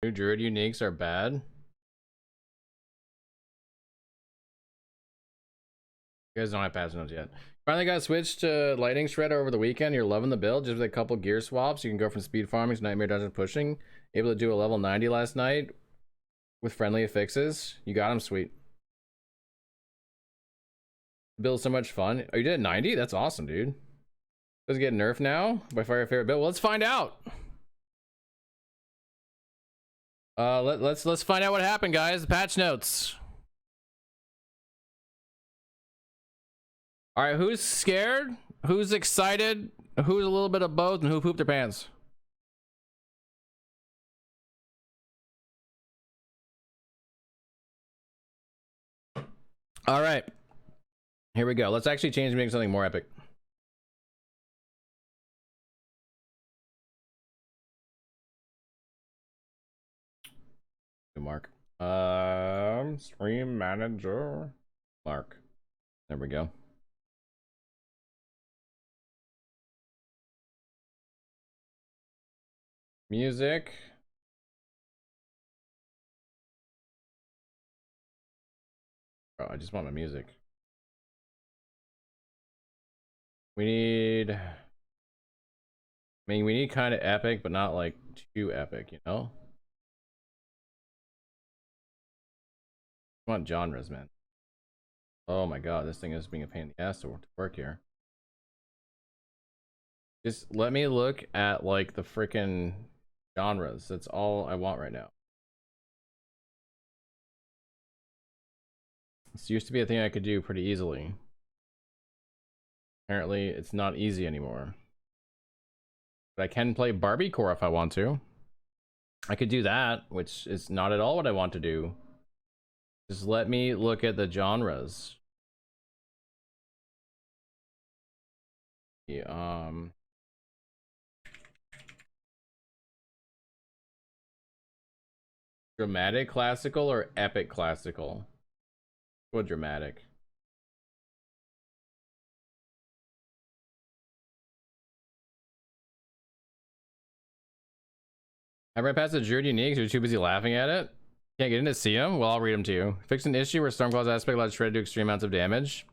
New druid uniques are bad. You guys don't have patch notes yet. Finally got switched to lightning shredder over the weekend. You're loving the build. Just with a couple gear swaps, you can go from speed farming to nightmare dungeon pushing. Able to do a level 90 last night with friendly affixes. You got him, sweet. Build's so much fun. Oh, you did 90? That's awesome, dude. Does it get nerfed now? By far your favorite build? Well, let's find out. Let's find out what happened, guys. The patch notes. All right, who's scared? Who's excited? Who's a little bit of both, and who pooped their pants? All right, here we go. Let's actually change and make something more epic. Mark. Stream manager. Mark. There we go. Music. Oh, I just want my music. We need... I mean, we need kind of epic, but not like too epic, you know? I want genres, man. Oh my god, this thing is being a pain in the ass to work here. Just let me look at like the freaking genres. That's all I want right now. This used to be a thing I could do pretty easily. Apparently, it's not easy anymore. But I can play Barbiecore if I want to. I could do that, which is not at all what I want to do. Just let me look at the genres. Yeah, dramatic classical or epic classical? What dramatic? I ran past the Druid uniques. You're too busy laughing at it. Can't get in to see them? Well, I'll read them to you. Fix an issue where Stormclaw's aspect allows Shred to do extreme amounts of damage.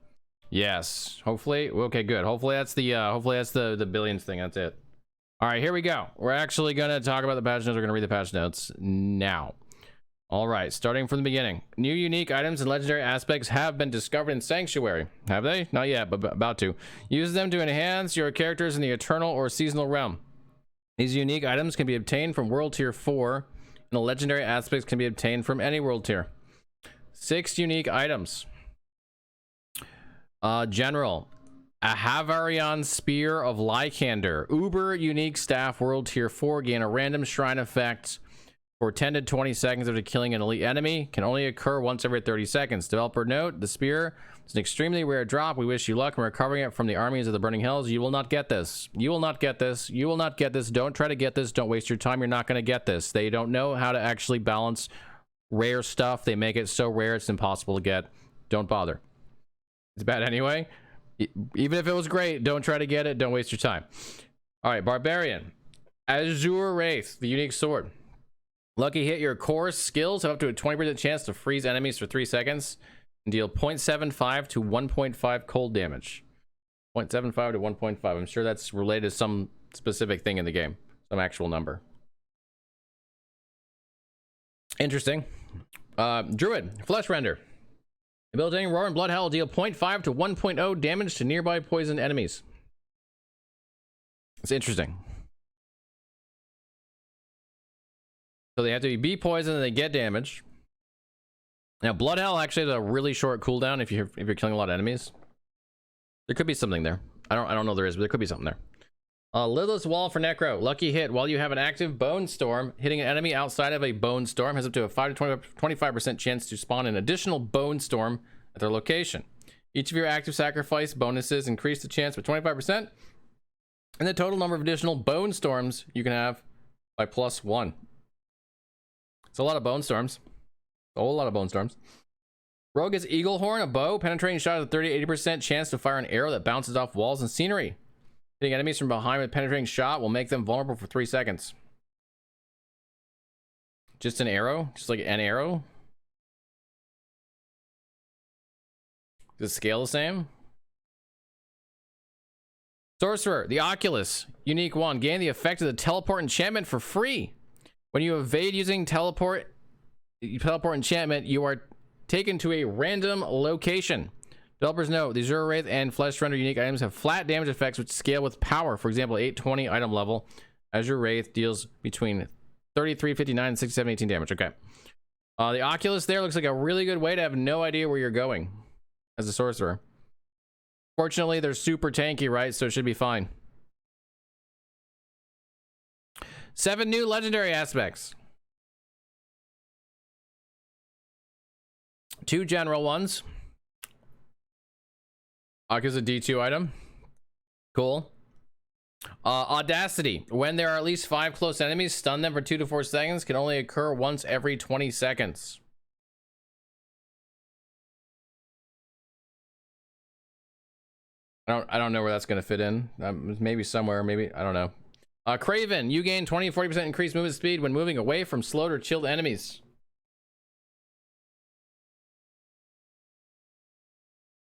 Yes. Hopefully. Okay, good. Hopefully that's the billions thing. That's it. All right, here we go. We're actually gonna talk about the patch notes. We're gonna read the patch notes now. All right, starting from the beginning. New unique items and legendary aspects have been discovered in Sanctuary. Have they? Not yet, but about to. Use them to enhance your characters in the Eternal or Seasonal realm. These unique items can be obtained from World Tier 4, and the legendary aspects can be obtained from any world tier. 6 unique items. General. A Havarion Spear of Lycander. Uber unique staff, World Tier 4. Gain a random shrine effect for 10 to 20 seconds after killing an elite enemy. Can only occur once every 30 seconds. Developer note, the spear is an extremely rare drop. We wish you luck in recovering it from the armies of the Burning Hills. You will not get this. You will not get this. You will not get this. Don't try to get this. Don't waste your time. You're not going to get this. They don't know how to actually balance rare stuff. They make it so rare it's impossible to get. Don't bother. It's bad anyway. Even if it was great, don't try to get it. Don't waste your time. All right, Barbarian. Azure Wraith, the unique sword. Lucky hit, your core skills have up to a 20% chance to freeze enemies for 3 seconds and deal 0.75 to 1.5 cold damage. 0.75 to 1.5. I'm sure that's related to some specific thing in the game, some actual number. Interesting. Druid, Flesh Render. Ability Roar and Blood Hell deal 0.5 to 1.0 damage to nearby poisoned enemies. It's interesting. So they have to be poisoned and they get damage. Now, Blood Hell actually has a really short cooldown if you're killing a lot of enemies. There could be something there. I don't know there is, but there could be something there. Lidless Wall for Necro. Lucky hit. While you have an active Bone Storm, hitting an enemy outside of a Bone Storm has up to a 5 to 25% chance to spawn an additional Bone Storm at their location. Each of your active sacrifice bonuses increase the chance by 25%, and the total number of additional Bone Storms you can have by +1. It's a lot of Bone Storms. A whole lot of Bone Storms. Rogue is Eagle Horn, a bow. Penetrating shot has a 30-80% chance to fire an arrow that bounces off walls and scenery. Hitting enemies from behind with penetrating shot will make them vulnerable for 3 seconds. Just an arrow? Just like an arrow? Does it scale the same? Sorcerer, the Oculus, unique one. Gain the effect of the teleport enchantment for free. When you evade using teleport enchantment, you are taken to a random location. Developers note the Zero Wraith and Flesh Render unique items have flat damage effects which scale with power. For example, 820 item level, Azure Wraith deals between 33, 59, and 67, 18 damage. Okay. The Oculus there looks like a really good way to have no idea where you're going as a sorcerer. Fortunately, they're super tanky, right? So it should be fine. 7 new legendary aspects. 2 general ones. Oculus a D2 item. Cool. Audacity. When there are at least 5 close enemies, stun them for 2 to 4 seconds. Can only occur once every 20 seconds. I don't know where that's going to fit in. Maybe somewhere. Maybe. I don't know. Craven. You gain 20-40% increased movement speed when moving away from slowed or chilled enemies.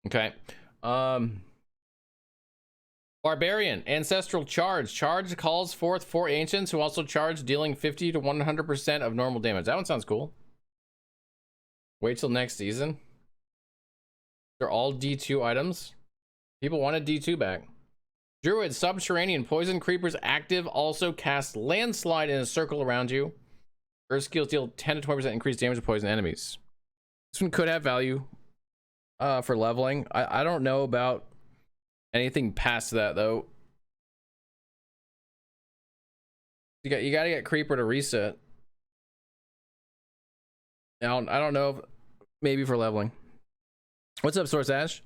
Okay. Barbarian, ancestral charge. Charge calls forth 4 ancients who also charge, dealing 50 to 100% of normal damage. That one sounds cool. Wait till next season. They're all D2 items. People wanted D2 back. Druid, subterranean, poison creepers active, also cast landslide in a circle around you. Earth skills deal 10 to 20% increased damage to poison enemies. This one could have value for leveling. I don't know about anything past that though. You gotta get creeper to reset. Now I don't know if maybe for leveling. What's up, Source Ash?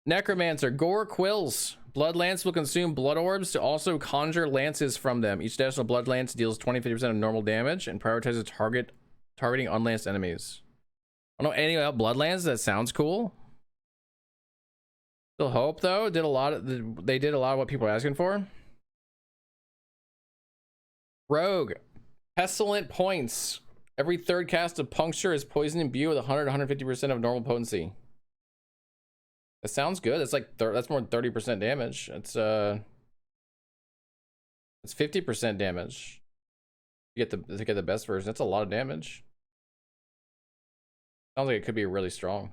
Necromancer, gore quills. Blood lance will consume blood orbs to also conjure lances from them. Each additional blood lance deals 20-50% of normal damage and prioritizes targeting unlanced enemies. I don't know anything about blood lance. That sounds cool. Still hope though. They did a lot of what people are asking for. Rogue, pestilent points. Every 3rd cast of puncture is poison imbue with 100-150% of normal potency. That sounds good. That's like that's more than 30% damage. It's 50% damage. You get the best version. That's a lot of damage. Sounds like it could be really strong.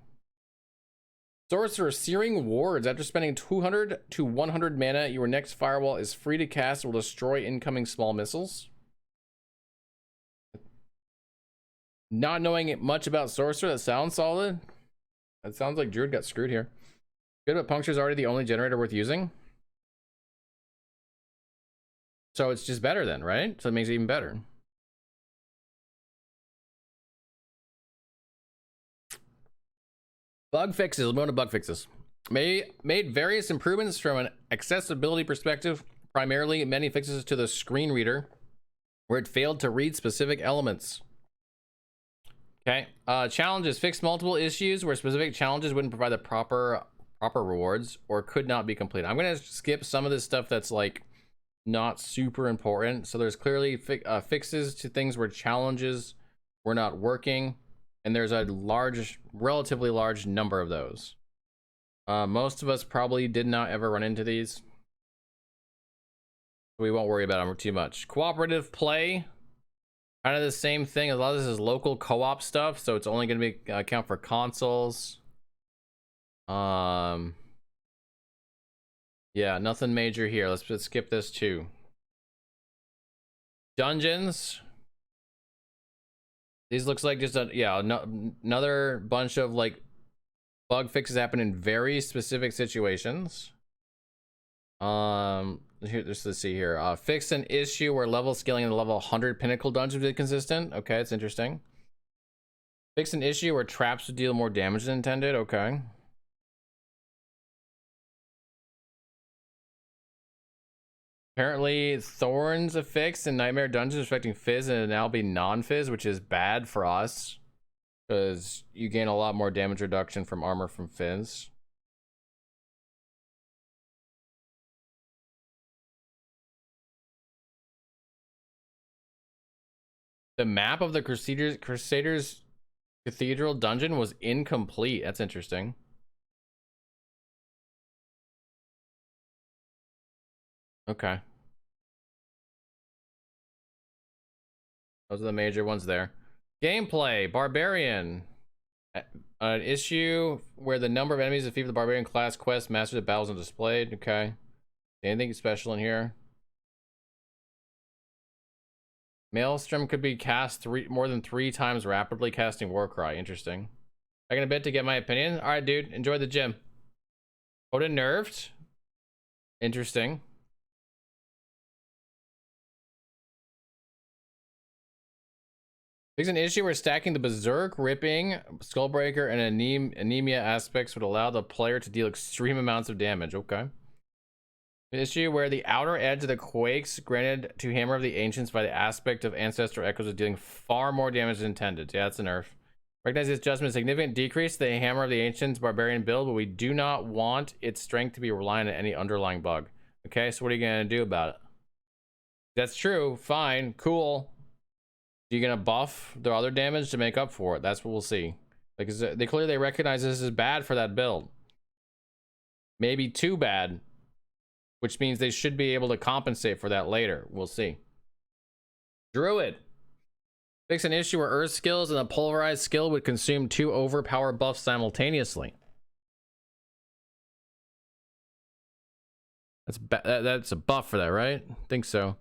Sorcerer, Searing Wards. After spending 200 to 100 mana, your next firewall is free to cast and will destroy incoming small missiles. Not knowing much about Sorcerer, that sounds solid. That sounds like Druid got screwed here. Good, but Puncture is already the only generator worth using. So it's just better then, right? So it makes it even better. Bug fixes. We'll go to bug fixes. Made various improvements from an accessibility perspective, primarily many fixes to the screen reader, where it failed to read specific elements. Okay. Challenges. Fixed multiple issues where specific challenges wouldn't provide the proper rewards or could not be completed. I'm gonna skip some of this stuff that's like not super important. So there's clearly fixes to things where challenges were not working, and there's a relatively large number of those. Most of us probably did not ever run into these, so we won't worry about them too much. Cooperative play, kind of the same thing. A lot of this is local co-op stuff, so it's only going to be count for consoles. Yeah, nothing major here. Let's skip this too. Dungeons. These looks like just another bunch of like bug fixes happen in very specific situations. Here, let's see here. Fix an issue where level scaling in the level 100 pinnacle dungeons is inconsistent. Okay, it's interesting. Fix an issue where traps would deal more damage than intended. Okay. Apparently, Thorns are fixed in Nightmare Dungeons affecting Fizz and it'll now be non-Fizz, which is bad for us because you gain a lot more damage reduction from armor from Fizz. The map of the Crusaders Cathedral dungeon was incomplete. That's interesting. Okay. Those are the major ones there. Gameplay, Barbarian. An issue where the number of enemies defeated the Barbarian class quest, Masters of Battles, are displayed. Okay. Anything special in here? Maelstrom could be cast more than 3 times rapidly, casting Warcry. Interesting. Back in a bit to get my opinion. All right, dude. Enjoy the gym. Odin nerfed. Interesting. There's an issue where stacking the Berserk, Ripping, Skullbreaker, and Anemia aspects would allow the player to deal extreme amounts of damage. Okay. An issue where the outer edge of the Quakes granted to Hammer of the Ancients by the aspect of Ancestral Echoes is dealing far more damage than intended. Yeah, that's a nerf. Recognize this adjustment, significant decrease to the Hammer of the Ancients Barbarian build, but we do not want its strength to be reliant on any underlying bug. Okay, so what are you going to do about it? That's true. Fine. Cool. You're going to buff the other damage to make up for it. That's what we'll see. Because they clearly recognize this is bad for that build. Maybe too bad. Which means they should be able to compensate for that later. We'll see. Druid. Fix an issue where Earth skills and a pulverized skill would consume 2 overpower buffs simultaneously. That's a buff for that, right? I think so.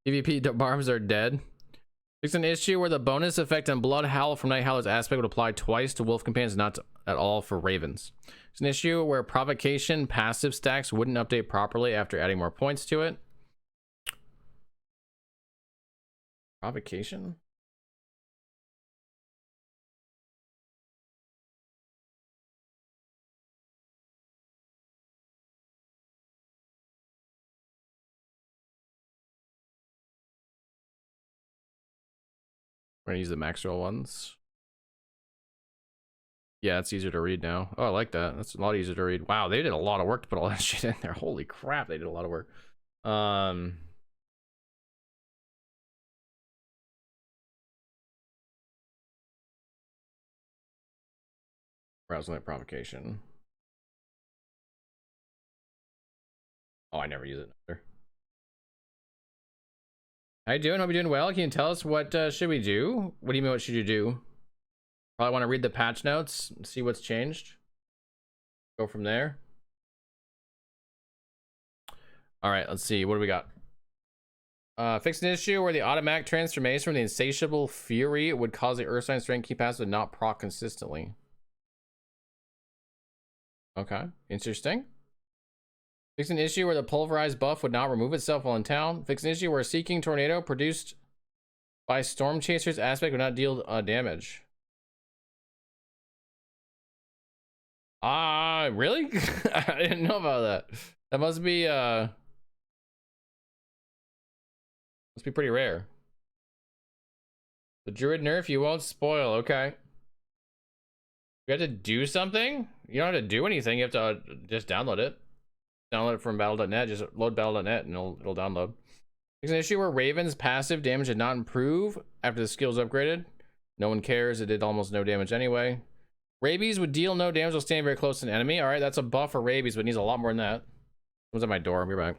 PvP barbs are dead. Fix an issue where the bonus effect on Blood Howl from Night Howler's aspect would apply twice to Wolf Companions, not at all for Ravens. It's an issue where Provocation passive stacks wouldn't update properly after adding more points to it. Provocation? We're gonna use the Maxwell ones. Yeah, it's easier to read now. Oh, I like that. That's a lot easier to read. Wow, they did a lot of work to put all that shit in there. Holy crap, they did a lot of work. Browse light provocation. Oh, I never use it either. How you doing? Hope you're doing well. Can you tell us what should we do? What do you mean, what should you do? Probably want to read the patch notes, see what's changed. Go from there. All right, let's see. What do we got? Fix an issue where the automatic transformation from the Insatiable Fury would cause the Earth Sign Strength Key passive to not proc consistently. Okay, interesting. Fix an issue where the pulverized buff would not remove itself while in town. Fix an issue where Seeking Tornado produced by Storm Chaser's aspect would not deal damage. Really? I didn't know about that. That must be pretty rare. The Druid nerf you won't spoil. Okay. You have to do something? You don't have to do anything. You have to just download it. Download it from battle.net. Just load battle.net and it'll download. There's an issue where Raven's passive damage did not improve after the skill's upgraded. No one cares. It did almost no damage anyway. Rabies would deal no damage while standing very close to an enemy. All right, that's a buff for rabies, but it needs a lot more than that. Someone's at my door. I'll be back.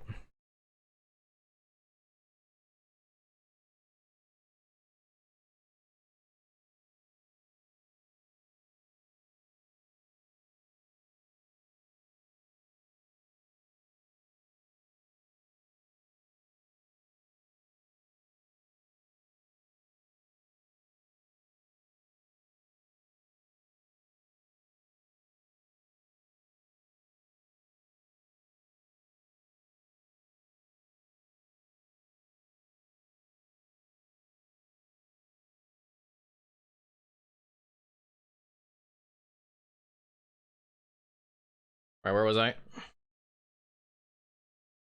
All right, where was I?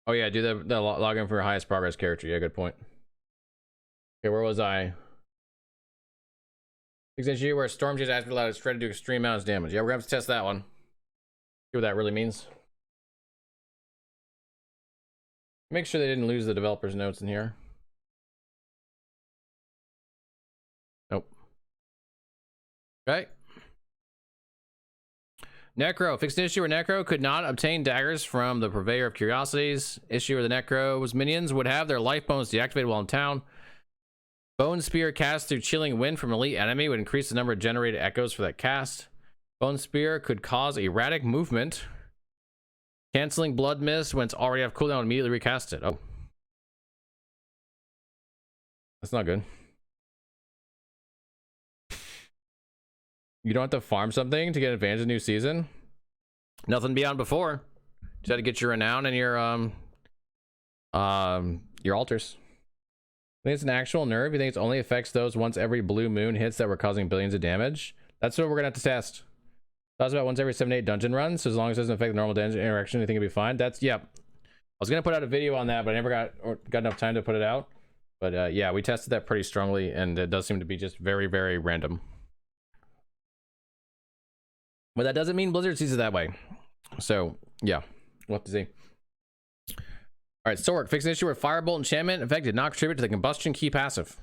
Oh yeah, do the login for your highest progress character. Yeah, good point. Okay, where was I? Extension where Storm Chase actually allowed its shred to do extreme amounts of damage. Yeah, we're gonna have to test that one. See what that really means. Make sure they didn't lose the developer's notes in here. Okay. Necro. Fixed an issue where Necro could not obtain daggers from the Purveyor of Curiosities. Issue where the Necro's minions would have their life bones deactivated while in town. Bone Spear cast through chilling wind from an elite enemy would increase the number of generated echoes for that cast. Bone Spear could cause erratic movement. Canceling Blood Mist when it's already have cooldown would immediately recast it. Oh. That's not good. You don't have to farm something to get advantage of the new season. Nothing beyond before. Just had to get your renown and your altars. I think it's an actual nerf. You think it only affects those once every blue moon hits that were causing billions of damage? That's what we're gonna have to test. That's about once every 7 to 8 dungeon runs. So as long as it doesn't affect the normal dungeon interaction, I think it'll be fine. That's I was gonna put out a video on that, but I never got enough time to put it out. But yeah, we tested that pretty strongly, and it does seem to be just very, very random. But that doesn't mean Blizzard sees it that way. So yeah, we'll have to see. All right, Sork. Fix an issue where Firebolt enchantment effect did not contribute to the combustion key passive.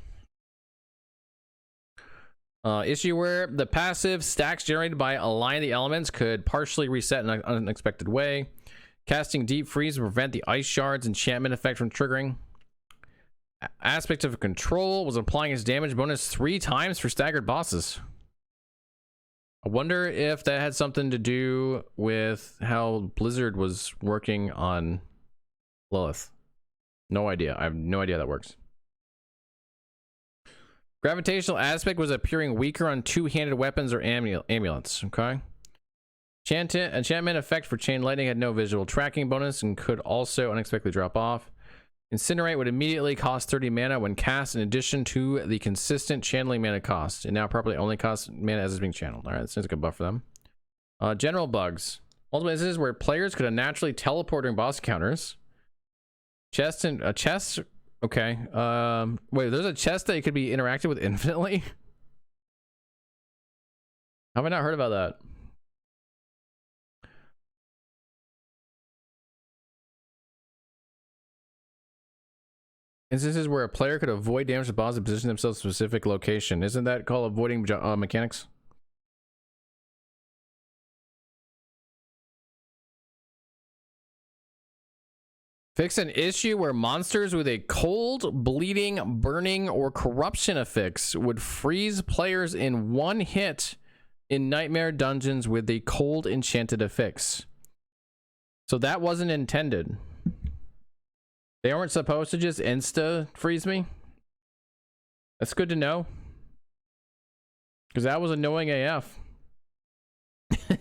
Issue where the passive stacks generated by align the elements could partially reset in an unexpected way. Casting Deep Freeze to prevent the ice shards enchantment effect from triggering. Aspect of Control was applying its damage bonus 3 times for staggered bosses. I wonder if that had something to do with how Blizzard was working on Lilith. No idea. I have no idea how that works. Gravitational Aspect was appearing weaker on two-handed weapons or amulets. Okay. Enchantment effect for Chain Lightning had no visual tracking bonus and could also unexpectedly drop off. Incinerate would immediately cost 30 mana when cast in addition to the consistent channeling mana cost. It now properly only costs mana as it's being channeled. Alright, that seems like a buff for them. General bugs. Multiple instances where players could unnaturally teleport during boss counters. Chest and a chest. Okay. Wait, there's a chest that you could be interacted with infinitely? Have I not heard about that? Instances where a player could avoid damage to boss and position themselves in a specific location. Isn't that called avoiding mechanics? Fix an issue where monsters with a cold, bleeding, burning, or corruption affix would freeze players in one hit in nightmare dungeons with a cold enchanted affix. So that wasn't intended. They weren't supposed to just insta freeze me. That's good to know. Because that was annoying AF.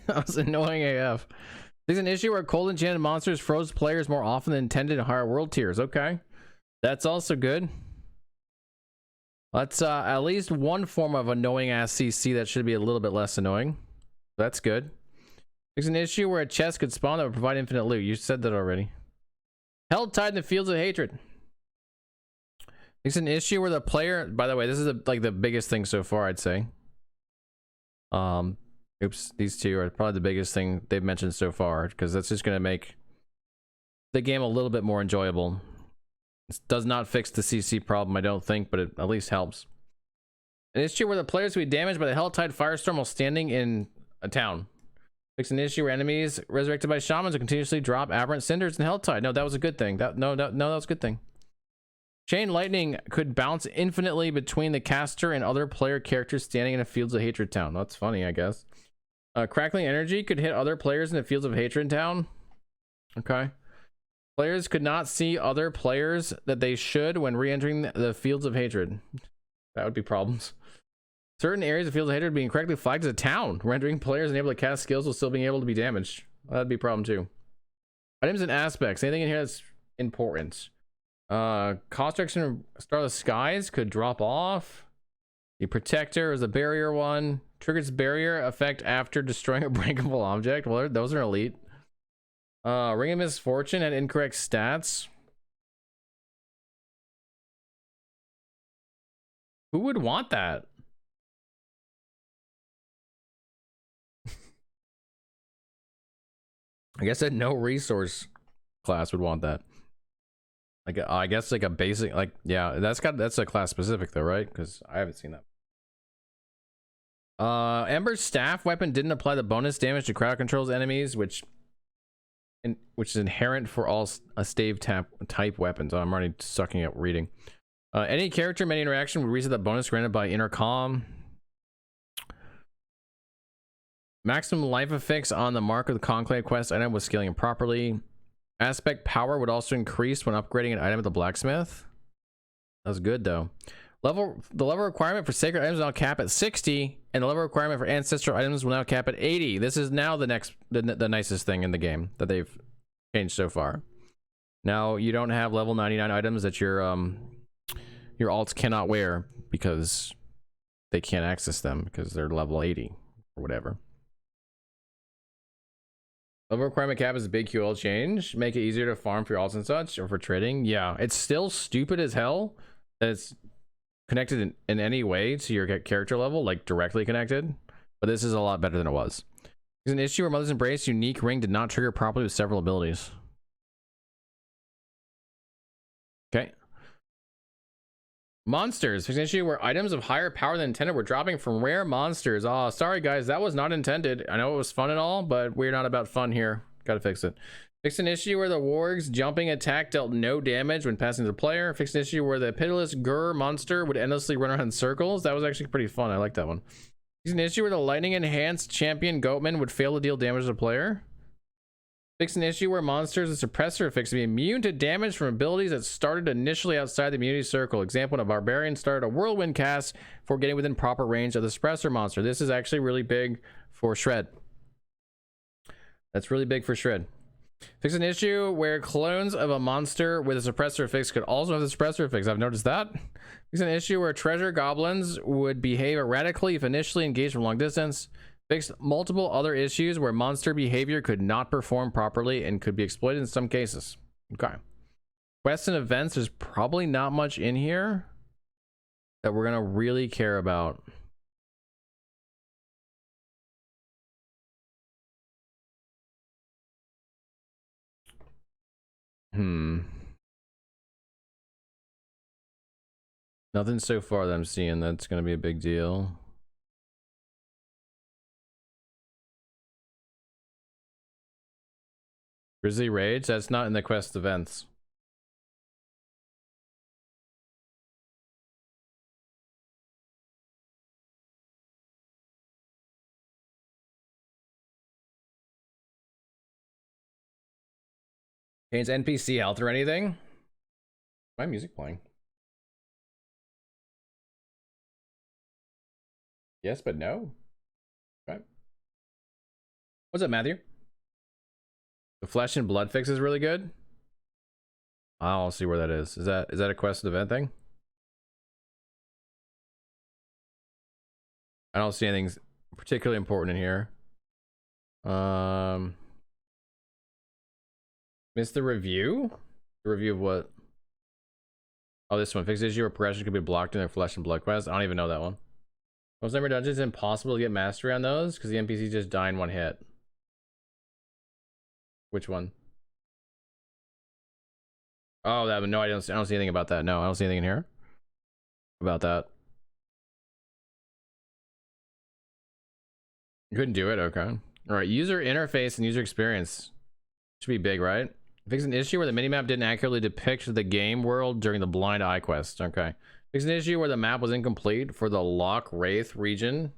That was annoying AF. There's an issue where cold enchanted monsters froze players more often than intended in higher world tiers. Okay. That's also good. That's at least one form of annoying ass CC that should be a little bit less annoying. That's good. There's an issue where a chest could spawn that would provide infinite loot. You said that already. Held tied in the fields of hatred. It's an issue where the player, by the way, this is like the biggest thing so far, I'd say. Oops, these two are probably the biggest thing they've mentioned so far, because that's just going to make the game a little bit more enjoyable. It does not fix the CC problem, I don't think, but it at least helps. An issue where the players will be damaged by the Helltide Firestorm while standing in a town. Fix an issue where enemies resurrected by shamans will continuously drop aberrant cinders and Helltide. No, that was a good thing. No, that was a good thing. Chain Lightning could bounce infinitely between the caster and other player characters standing in a Fields of Hatred town. That's funny, I guess. Crackling Energy could hit other players in the Fields of Hatred town. Okay. Players could not see other players that they should when re-entering the Fields of Hatred. That would be problems. Certain areas of Fields of Hatred being correctly flagged as a town, rendering players unable to cast skills while still being able to be damaged. That'd be a problem too. Items and aspects. Anything in here that's important? Cost reduction of Starless Skies could drop off. The Protector is a barrier one. Triggers barrier effect after destroying a breakable object. Well, those are elite. Ring of Misfortune had incorrect stats. Who would want that? I guess that no resource class would want that. Like, I guess like a basic, like, yeah, that's a class specific though, right? Because I haven't seen that. Ember's staff weapon didn't apply the bonus damage to crowd controls enemies, which is inherent for all stave type weapons. Oh, I'm already sucking at reading. Any character many interaction would reset the bonus granted by intercom. Maximum life effects on the Mark of the Conclave quest item was scaling improperly. Aspect power would also increase when upgrading an item at the blacksmith. That was good though. The level requirement for sacred items will now cap at 60, and the level requirement for ancestral items will now cap at 80. This is now the nicest thing in the game that they've changed so far. Now you don't have level 99 items that your alts cannot wear because they can't access them because they're level 80 or whatever. Level requirement cap is a big QL change. Make it easier to farm for your alts and such, or for trading. Yeah, it's still stupid as hell that it's connected in any way to your character level, like directly connected. But this is a lot better than it was. There's an issue where Mother's Embrace unique ring did not trigger properly with several abilities. Okay. Monsters. There's an issue where items of higher power than intended were dropping from rare monsters. Oh, sorry guys, that was not intended. I know it was fun and all, but we're not about fun here. Gotta fix it. Fix an issue where the warg's jumping attack dealt no damage when passing the player. Fix an issue where the pitiless Gur monster would endlessly run around in circles. That was actually pretty fun. I like that one. Fix an issue where the lightning enhanced champion Goatman would fail to deal damage to the player. Fix an issue where monsters with suppressor effects be immune to damage from abilities that started initially outside the immunity circle. Example, when a barbarian started a whirlwind cast for getting within proper range of the suppressor monster. This is actually really big for Shred. That's really big for Shred. Fix an issue where clones of a monster with a suppressor fix could also have the suppressor fix. I've noticed that. Fix an issue where treasure goblins would behave erratically if initially engaged from long distance. Fix multiple other issues where monster behavior could not perform properly and could be exploited in some cases. Okay. Quests and events, there's probably not much in here that we're gonna really care about. Nothing so far that I'm seeing that's gonna be a big deal. Grizzly Rage, that's not in the quest events. Gains NPC health or anything? My music playing? Yes, but no. Okay. What's up, Matthew? The flesh and blood fix is really good. I'll see where that is. Is that a quest event thing? I don't see anything particularly important in here. Missed the review? The review of what? Oh, this one. Fix issue where progression could be blocked in their flesh and blood quest. I don't even know that one. Most number dungeons, it's impossible to get mastery on those because the NPCs just die in one hit. Which one? Oh, that no, I don't see anything about that. No, I don't see anything in here about that. You couldn't do it. Okay. All right. User interface and user experience should be big, right? Fix an issue where the minimap didn't accurately depict the game world during the blind eye quest. Okay. Fix an issue where the map was incomplete for the Loch Wraith region.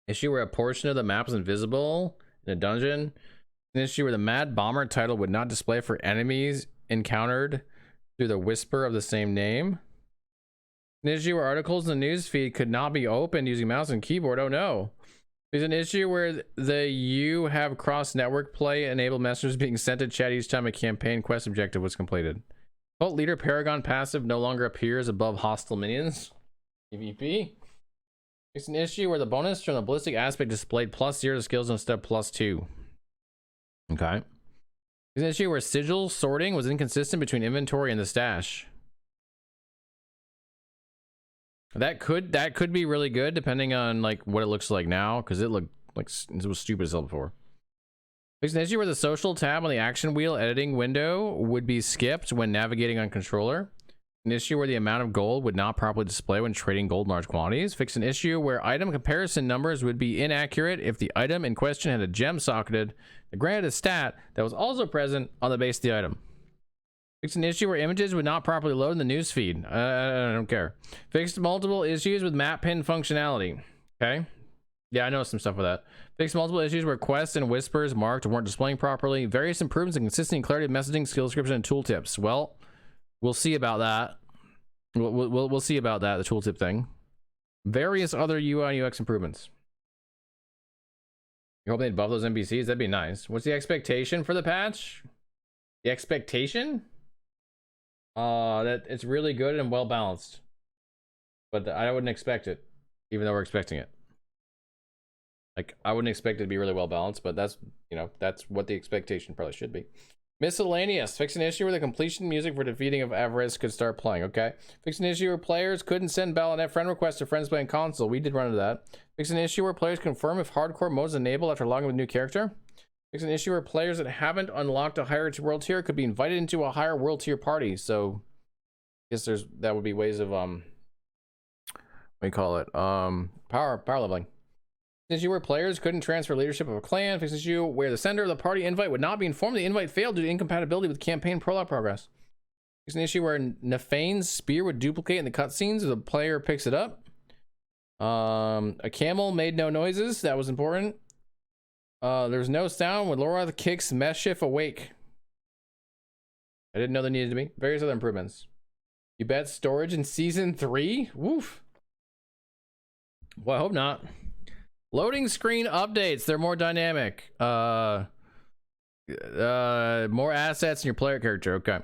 Issue where a portion of the map was invisible in a dungeon. An issue where the Mad Bomber title would not display for enemies encountered through the whisper of the same name. An issue where articles in the newsfeed could not be opened using mouse and keyboard. Oh no. There's an issue where you have cross-network play enabled messages being sent to chat each time a campaign quest objective was completed. Cult leader Paragon passive no longer appears above hostile minions. PvP. It's an issue where the bonus from the ballistic aspect displayed +0 to skills instead of +2. Okay. There's an issue where sigil sorting was inconsistent between inventory and the stash. That could be really good depending on like what it looks like now, because it looked like it was stupid as hell before. There's an issue where the social tab on the action wheel editing window would be skipped when navigating on controller. An issue where the amount of gold would not properly display when trading gold in large quantities. Fix an issue where item comparison numbers would be inaccurate if the item in question had a gem socketed that granted a stat that was also present on the base of the item. Fix an issue where images would not properly load in the newsfeed. I don't care. Fixed multiple issues with map pin functionality. Okay. Yeah, I know some stuff with that. Fixed multiple issues where quests and whispers marked weren't displaying properly. Various improvements in consistency and clarity of messaging, skill description, and tooltips. Well, we'll see about that. We'll see about that, the tooltip thing. Various other UI and UX improvements. You hope they buff those NPCs? That'd be nice. What's the expectation for the patch? The expectation? That it's really good and well balanced. But I wouldn't expect it, even though we're expecting it. Like, I wouldn't expect it to be really well balanced, but that's, you know, that's what the expectation probably should be. Miscellaneous. Fix an issue where the completion music for defeating of avarice could start playing. Okay. Fix an issue where players couldn't send Battle.net friend requests to friends playing console. We did run into that. Fix an issue where players confirm if hardcore mode is enabled after logging with a new character. Fix an issue where players that haven't unlocked a higher world tier could be invited into a higher world tier party. So I guess that would be ways of what do you call it? Power leveling. Fix an issue where players couldn't transfer leadership of a clan. Fix an issue where the sender of the party invite would not be informed the invite failed due to incompatibility with campaign prologue progress. Fix an issue where Nafane's spear would duplicate in the cutscenes if the player picks it up. A camel made no noises. That was important. There's no sound when Laura kicks Meshiff awake. I didn't know there needed to be. Various other improvements. You bet storage in season 3? Woof. Well, I hope not. Loading screen updates. They're more dynamic. More assets in your player character. Okay.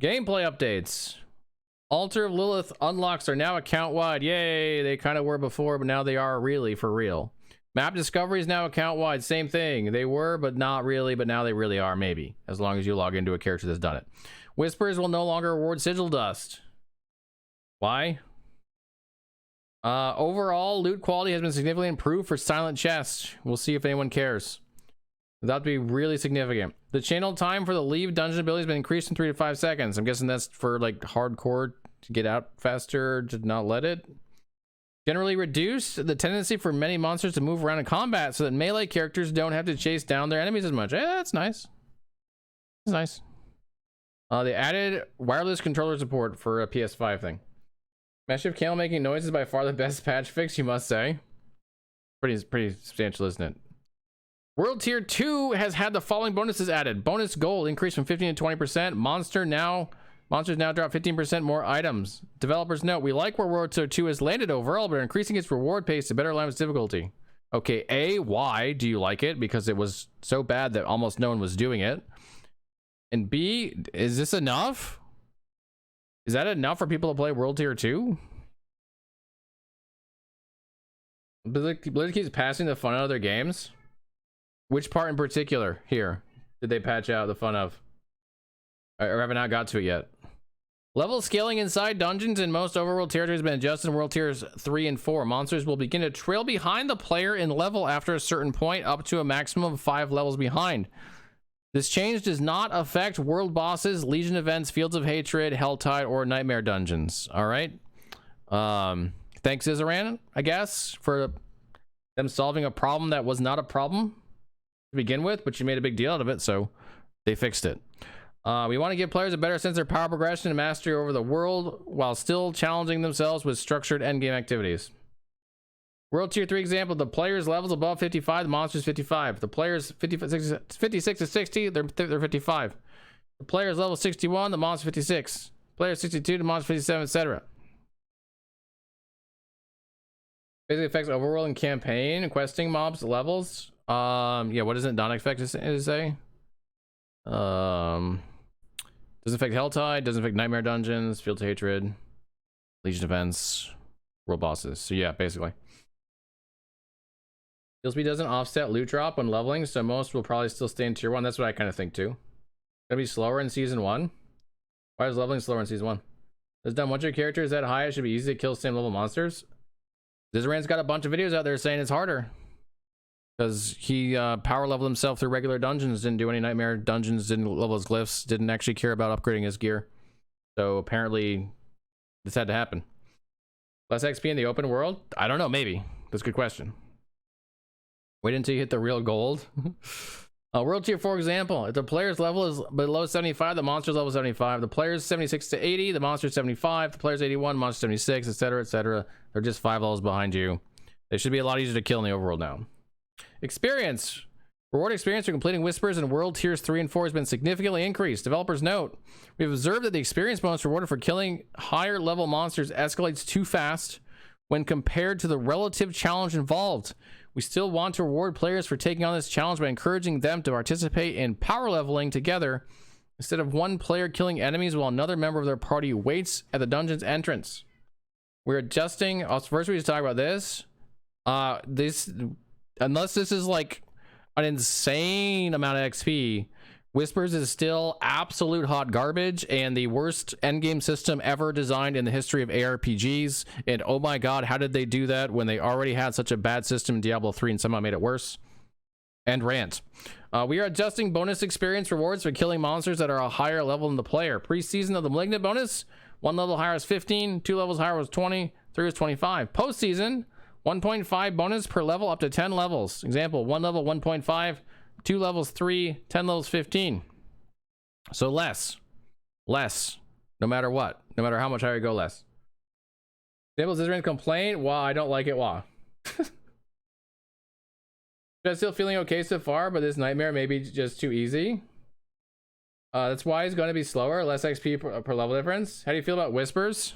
Gameplay updates. Altar of Lilith unlocks are now account-wide. Yay! They kind of were before, but now they are really for real. Map discovery is now account-wide. Same thing. They were, but not really, but now they really are, maybe. As long as you log into a character that's done it. Whispers will no longer reward sigil dust. Why? Overall, loot quality has been significantly improved for silent chests. We'll see if anyone cares. That'd be really significant. The channel time for the leave dungeon ability has been increased from 3 to 5 seconds. I'm guessing that's for like hardcore to get out faster, to not let it. Generally reduced the tendency for many monsters to move around in combat so that melee characters don't have to chase down their enemies as much. Yeah, that's nice. That's nice. They added wireless controller support for a PS5 thing. Meshiff camel making noises by far the best patch fix, you must say. Pretty substantial, isn't it? World Tier 2 has had the following bonuses added. Bonus gold increased from 15 to 20%. Monsters now drop 15% more items. Developers note, we like where World Tier 2 has landed overall, but are increasing its reward pace to better align with difficulty. Okay, A, why do you like it? Because it was so bad that almost no one was doing it. And B, is this enough? Is that enough for people to play World Tier 2? Blizzard keeps passing the fun out of their games. Which part in particular here did they patch out the fun of? Or have I not got to it yet? Level scaling inside dungeons in most overworld territories has been adjusted in World Tiers 3 and 4. Monsters will begin to trail behind the player in level after a certain point, up to a maximum of 5 levels behind. This change does not affect world bosses, Legion events, Fields of Hatred, Helltide, or Nightmare dungeons. All right. Thanks, Izaran, I guess, for them solving a problem that was not a problem to begin with, but you made a big deal out of it, so they fixed it. We want to give players a better sense of their power progression and mastery over the world while still challenging themselves with structured endgame activities. World Tier 3 example, the players levels above 55, the monsters 55. The players 56 to 60, they're 55. The players level 61, the monster 56. Players 62, the monster 57, etc. Basically affects overworld and campaign and questing mobs levels. Yeah, what does it not expect to say? Doesn't affect Helltide, doesn't affect Nightmare dungeons, Fields of Hatred, Legion events, world bosses. So yeah, basically. Skill speed doesn't offset loot drop when leveling, so most will probably still stay in tier 1. That's what I kind of think too. Gonna be slower in season 1. Why is leveling slower in season 1? It's done. Once your character is that high, it should be easy to kill same level monsters. Zizaran's got a bunch of videos out there saying it's harder because he power leveled himself through regular dungeons, didn't do any nightmare dungeons, didn't level his glyphs, didn't actually care about upgrading his gear. So apparently This had to happen. Less XP in the open world? I don't know, maybe. That's a good question. Wait until you hit the real gold. World tier, for example, if the player's level is below 75, the monster's level is 75. The player's 76 to 80, the monster's 75. The player's 81, monster's 76, etc., etc. They're just 5 levels behind you. They should be a lot easier to kill in the overworld now. Experience. Reward experience for completing Whispers in World Tiers 3 and 4 has been significantly increased. Developers note, we've observed that the experience bonus rewarded for killing higher level monsters escalates too fast when compared to the relative challenge involved. We still want to reward players for taking on this challenge by encouraging them to participate in power leveling together instead of one player killing enemies while another member of their party waits at the dungeon's entrance. We're adjusting. First, we just talk about this. Unless this is like an insane amount of XP, Whispers is still absolute hot garbage and the worst endgame system ever designed in the history of ARPGs. And oh my god, how did they do that when they already had such a bad system in Diablo 3 and somehow made it worse? End rant. We are adjusting bonus experience rewards for killing monsters that are a higher level than the player. Pre-season of the Malignant bonus, 1 level higher was 15, 2 levels higher was 20, 3 was 25. Post-season, 1.5 bonus per level up to 10 levels. Example, 1 level 1.5, 2 levels 3, 10 levels 15. So less, no matter what, no matter how much higher you go, less. Examples, is there any complaint? Wow, I don't like it. Wow. Just still feeling okay so far, but this nightmare may be just too easy. That's why it's going to be slower, less XP per level difference. How do you feel about Whispers?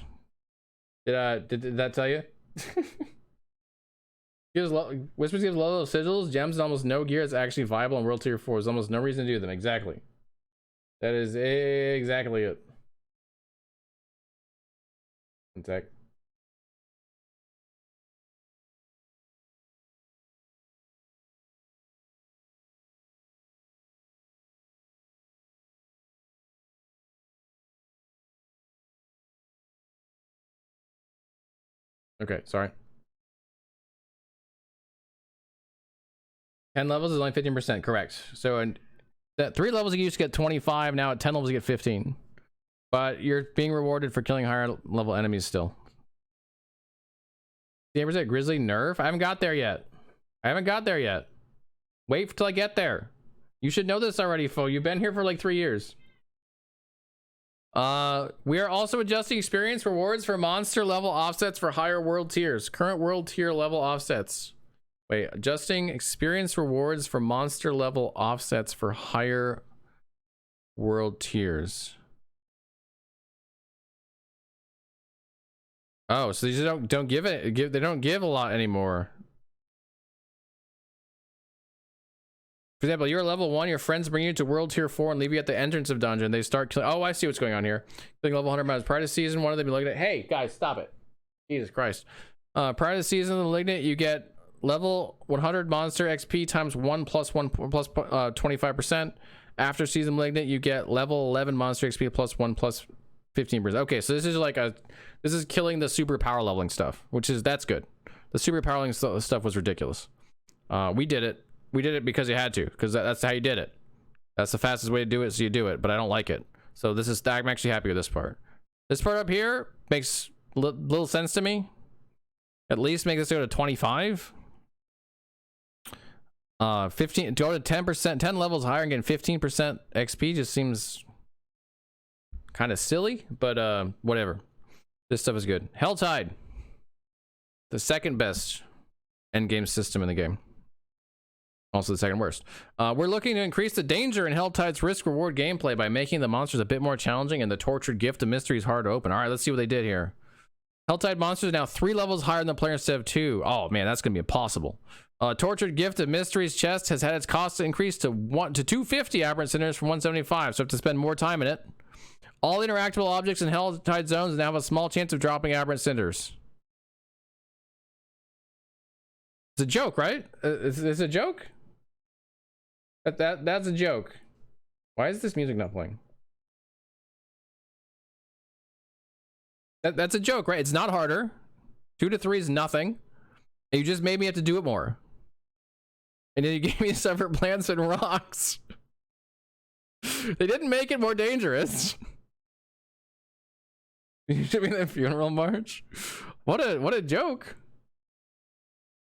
Did that tell you? Whispers gives low sigils, gems, and almost no gear. It's actually viable in World Tier 4. There's almost no reason to do them. Exactly. That is exactly it. Tech. Okay, sorry. 10 levels is only 15%, correct. So at 3 levels you used to get 25, now at 10 levels you get 15. But you're being rewarded for killing higher level enemies still. Gamers at Grizzly nerf? I haven't got there yet. Wait till I get there. You should know this already, foe. You've been here for like 3 years. We are also adjusting experience rewards for monster level offsets for higher world tiers. Current world tier level offsets. Wait, adjusting experience rewards for monster level offsets for higher world tiers. Oh, so these don't give it. They don't give a lot anymore. For example, you're level 1, your friends bring you to World Tier 4 and leave you at the entrance of dungeon. They start killing. Oh, I see what's going on here. Killing level 100 miles prior to season. One of them be looking at. Hey, guys, stop it. Jesus Christ. Prior to season of the Malignant, you get level 100 monster XP times 1 plus 25%. After season Malignant, you get level 11 monster XP plus 1 plus 15%. Okay, so this is like this is killing the super power leveling stuff, that's good. The super power leveling stuff was ridiculous. We did it. We did it because you had to, because that's how you did it. That's the fastest way to do it, so you do it, but I don't like it. So I'm actually happy with this part. This part up here makes little sense to me. At least make this go to 25. 15, go to 10%, 10 levels higher and getting 15% XP just seems kind of silly, but whatever. This stuff is good. Helltide. The second best endgame system in the game. Also the second worst. We're looking to increase the danger in Helltide's risk-reward gameplay by making the monsters a bit more challenging and the tortured gift of mystery is hard to open. All right, let's see what they did here. Helltide monsters are now 3 levels higher than the player instead of 2. Oh man, that's gonna be impossible. Tortured gift of mysteries chest has had its cost increased to 250 aberrant cinders from 175, so I have to spend more time in it. All interactable objects in Helltide zones now have a small chance of dropping aberrant cinders. It's a joke, right? It's a joke? That's a joke. Why is this music not playing? That's a joke, right? It's not harder. 2 to 3 is nothing. And you just made me have to do it more. And then you gave me separate plants and rocks. They didn't make it more dangerous. You should be in the funeral march. What a joke.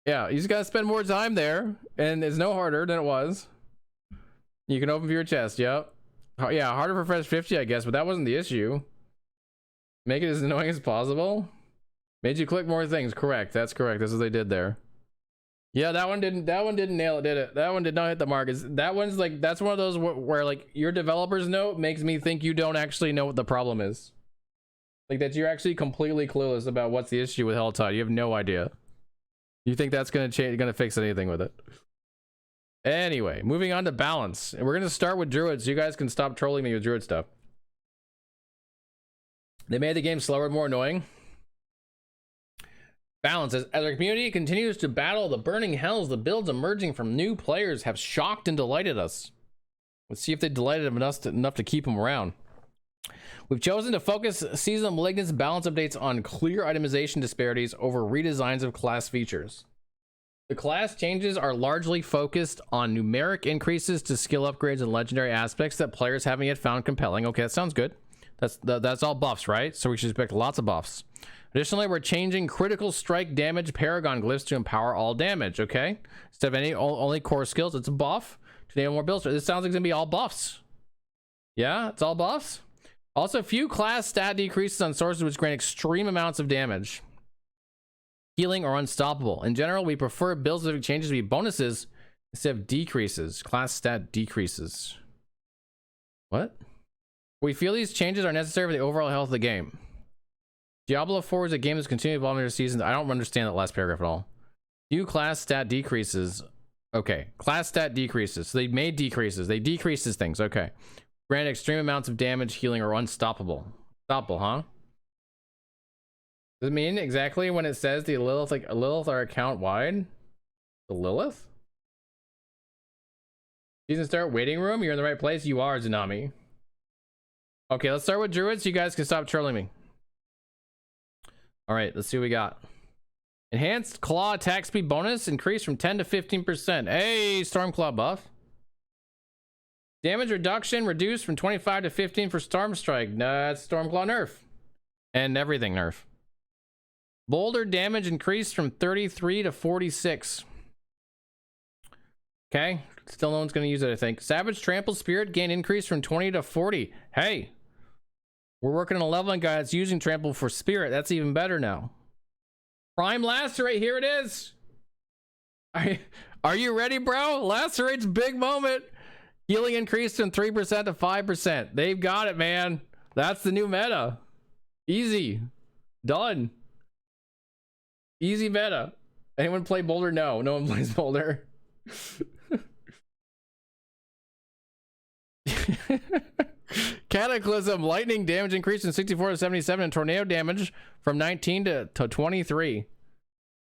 Yeah, you just gotta spend more time there, and it's no harder than it was. You can open for your chest. Yep. Yeah, harder for fresh 50, I guess, but that wasn't the issue. Make it as annoying as possible. Made you click more things. Correct. That's correct. That's what they did there. Yeah, that one didn't nail it, did it? That one did not hit the mark. That one's like, that's one of those where like your developer's note makes me think you don't actually know what the problem is. Like that you're actually completely clueless about what's the issue with Helltide. You have no idea. You think that's gonna fix anything with it. Anyway, moving on to balance. And we're gonna start with Druid, so you guys can stop trolling me with Druid stuff. They made the game slower and more annoying. Balance. As our community continues to battle the burning hells, the builds emerging from new players have shocked and delighted us. Let's see if they delighted them enough to keep them around. We've chosen to focus Season of Malignant's balance updates on clear itemization disparities over redesigns of class features. The class changes are largely focused on numeric increases to skill upgrades and legendary aspects that players haven't yet found compelling. Okay, that sounds good. That's all buffs, right? So we should expect lots of buffs. Additionally, we're changing critical strike damage paragon glyphs to empower all damage, okay? Instead of only core skills, it's a buff to enable more builds. This sounds like it's gonna be all buffs. Yeah, it's all buffs. Also, few class stat decreases on sources which grant extreme amounts of damage, healing, or unstoppable. In general, we prefer build-specific changes to be bonuses instead of decreases. Class stat decreases. What? We feel these changes are necessary for the overall health of the game. Diablo 4 is a game that's continuing evolving over seasons. I don't understand that last paragraph at all. Few class stat decreases. Okay, class stat decreases. So they made decreases. They decreases things. Okay. Grant extreme amounts of damage, healing, or unstoppable. Unstoppable, huh? Does it mean exactly when it says the Lilith, like Lilith are account wide? The Lilith? Season start waiting room. You're in the right place. You are, Zanami. Okay, let's start with Druids so you guys can stop trolling me. All right, let's see what we got. Enhanced claw attack speed bonus increased from 10 to 15%. Hey, Stormclaw buff. Damage reduction reduced from 25 to 15 for Storm Strike. That's Stormclaw nerf. And everything nerf. Boulder damage increased from 33 to 46. Okay, still no one's going to use it, I think. Savage Trample Spirit gain increased from 20 to 40. Hey, we're working on a leveling guy that's using Trample for Spirit. That's even better now. Prime Lacerate, here it is. Are you ready, bro? Lacerate's big moment. Healing increased from 3% to 5%. They've got it, man. That's the new meta. Easy. Done. Easy meta. Anyone play Boulder? No. No one plays Boulder. Cataclysm. Lightning damage increased from 64 to 77 and tornado damage from 19 to 23.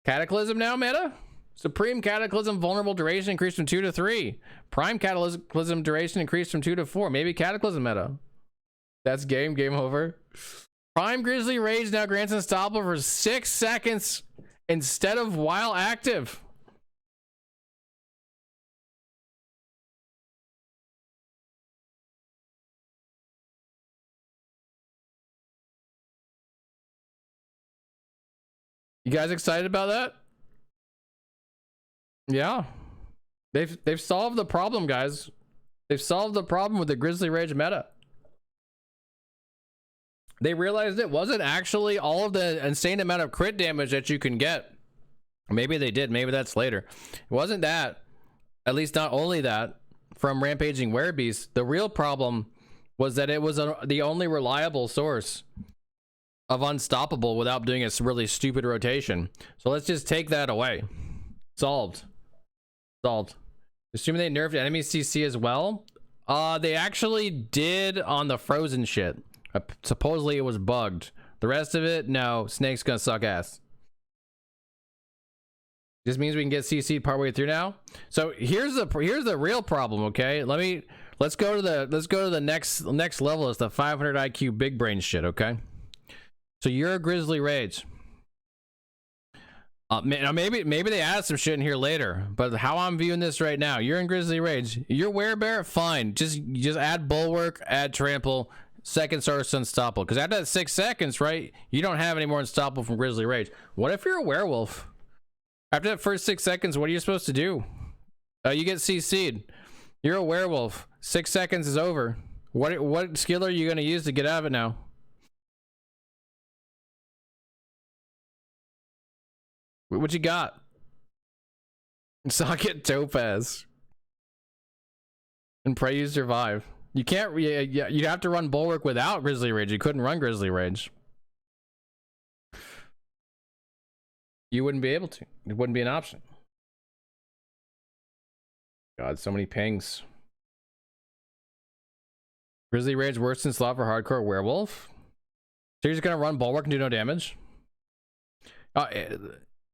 Cataclysm now meta? Supreme Cataclysm vulnerable duration increased from 2 to 3. Prime Cataclysm duration increased from 2 to 4. Maybe Cataclysm meta. That's game over. Prime Grizzly Rage now grants unstoppable for 6 seconds instead of while active. You guys excited about that? Yeah, they've solved the problem, guys. They've solved the problem with the Grizzly Rage meta. They realized it wasn't actually all of the insane amount of crit damage that you can get. Maybe they did. Maybe that's later. It wasn't that. At least not only that from Rampaging Werebeast. The real problem was that it was the only reliable source of unstoppable without doing a really stupid rotation. So let's just take that away. Solved. Assuming they nerfed enemy CC as well. They actually did on the frozen shit. Supposedly it was bugged. The rest of it, no. Snake's gonna suck ass. This means we can get CC partway through now. So here's the real problem. Okay, let's go to the next level. It's the 500 IQ big brain shit. Okay, so you're a Grizzly Rage. Maybe they add some shit in here later, but how I'm viewing this right now, you're in Grizzly Rage. You're Werebear, fine. Just add Bulwark, add Trample, seconds are unstoppable. Because after that 6 seconds, right, you don't have any more unstoppable from Grizzly Rage. What if you're a werewolf? After that first 6 seconds, what are you supposed to do? You get CC'd. You're a werewolf. 6 seconds is over. What skill are you going to use to get out of it now? What you got? Socket Topaz. And pray you survive. You can't. Yeah, you'd have to run Bulwark without Grizzly Rage. You couldn't run Grizzly Rage. You wouldn't be able to. It wouldn't be an option. God, so many pings. Grizzly Rage worse than slot for hardcore werewolf. So you're just gonna run Bulwark and do no damage?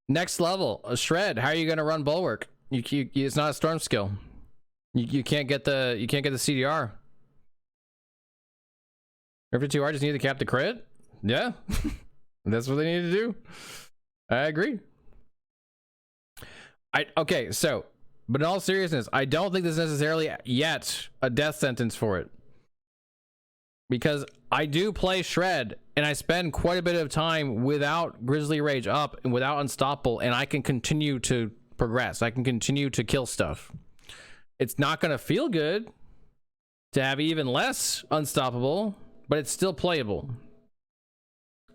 Next level, a shred. How are you gonna run Bulwark? It's not a storm skill. You can't get the CDR. After 2R, just need to cap the crit. Yeah, that's what they need to do. I agree. Okay, so, but in all seriousness, I don't think there's necessarily yet a death sentence for it, because I do play Shred and I spend quite a bit of time without Grizzly Rage up and without Unstoppable, and I can continue to progress. I can continue to kill stuff. It's not going to feel good to have even less Unstoppable, but it's still playable.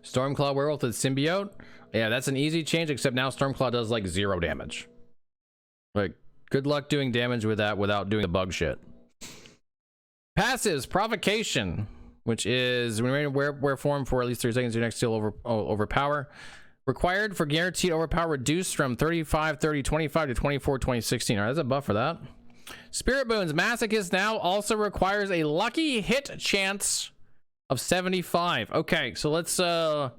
Stormclaw Werewolf with Symbiote. Yeah, that's an easy change, except now Stormclaw does like 0 damage. Like, good luck doing damage with that without doing the bug shit. Passives, Provocation, which is when you wear form for at least 3 seconds, your next skill overpower. Required for guaranteed overpower reduced from 35, 30, 25 to 24, 20, 16. All right, there's a buff for that. Spirit Boons, Masochist now also requires a lucky hit chance of 75. Okay, so let's talk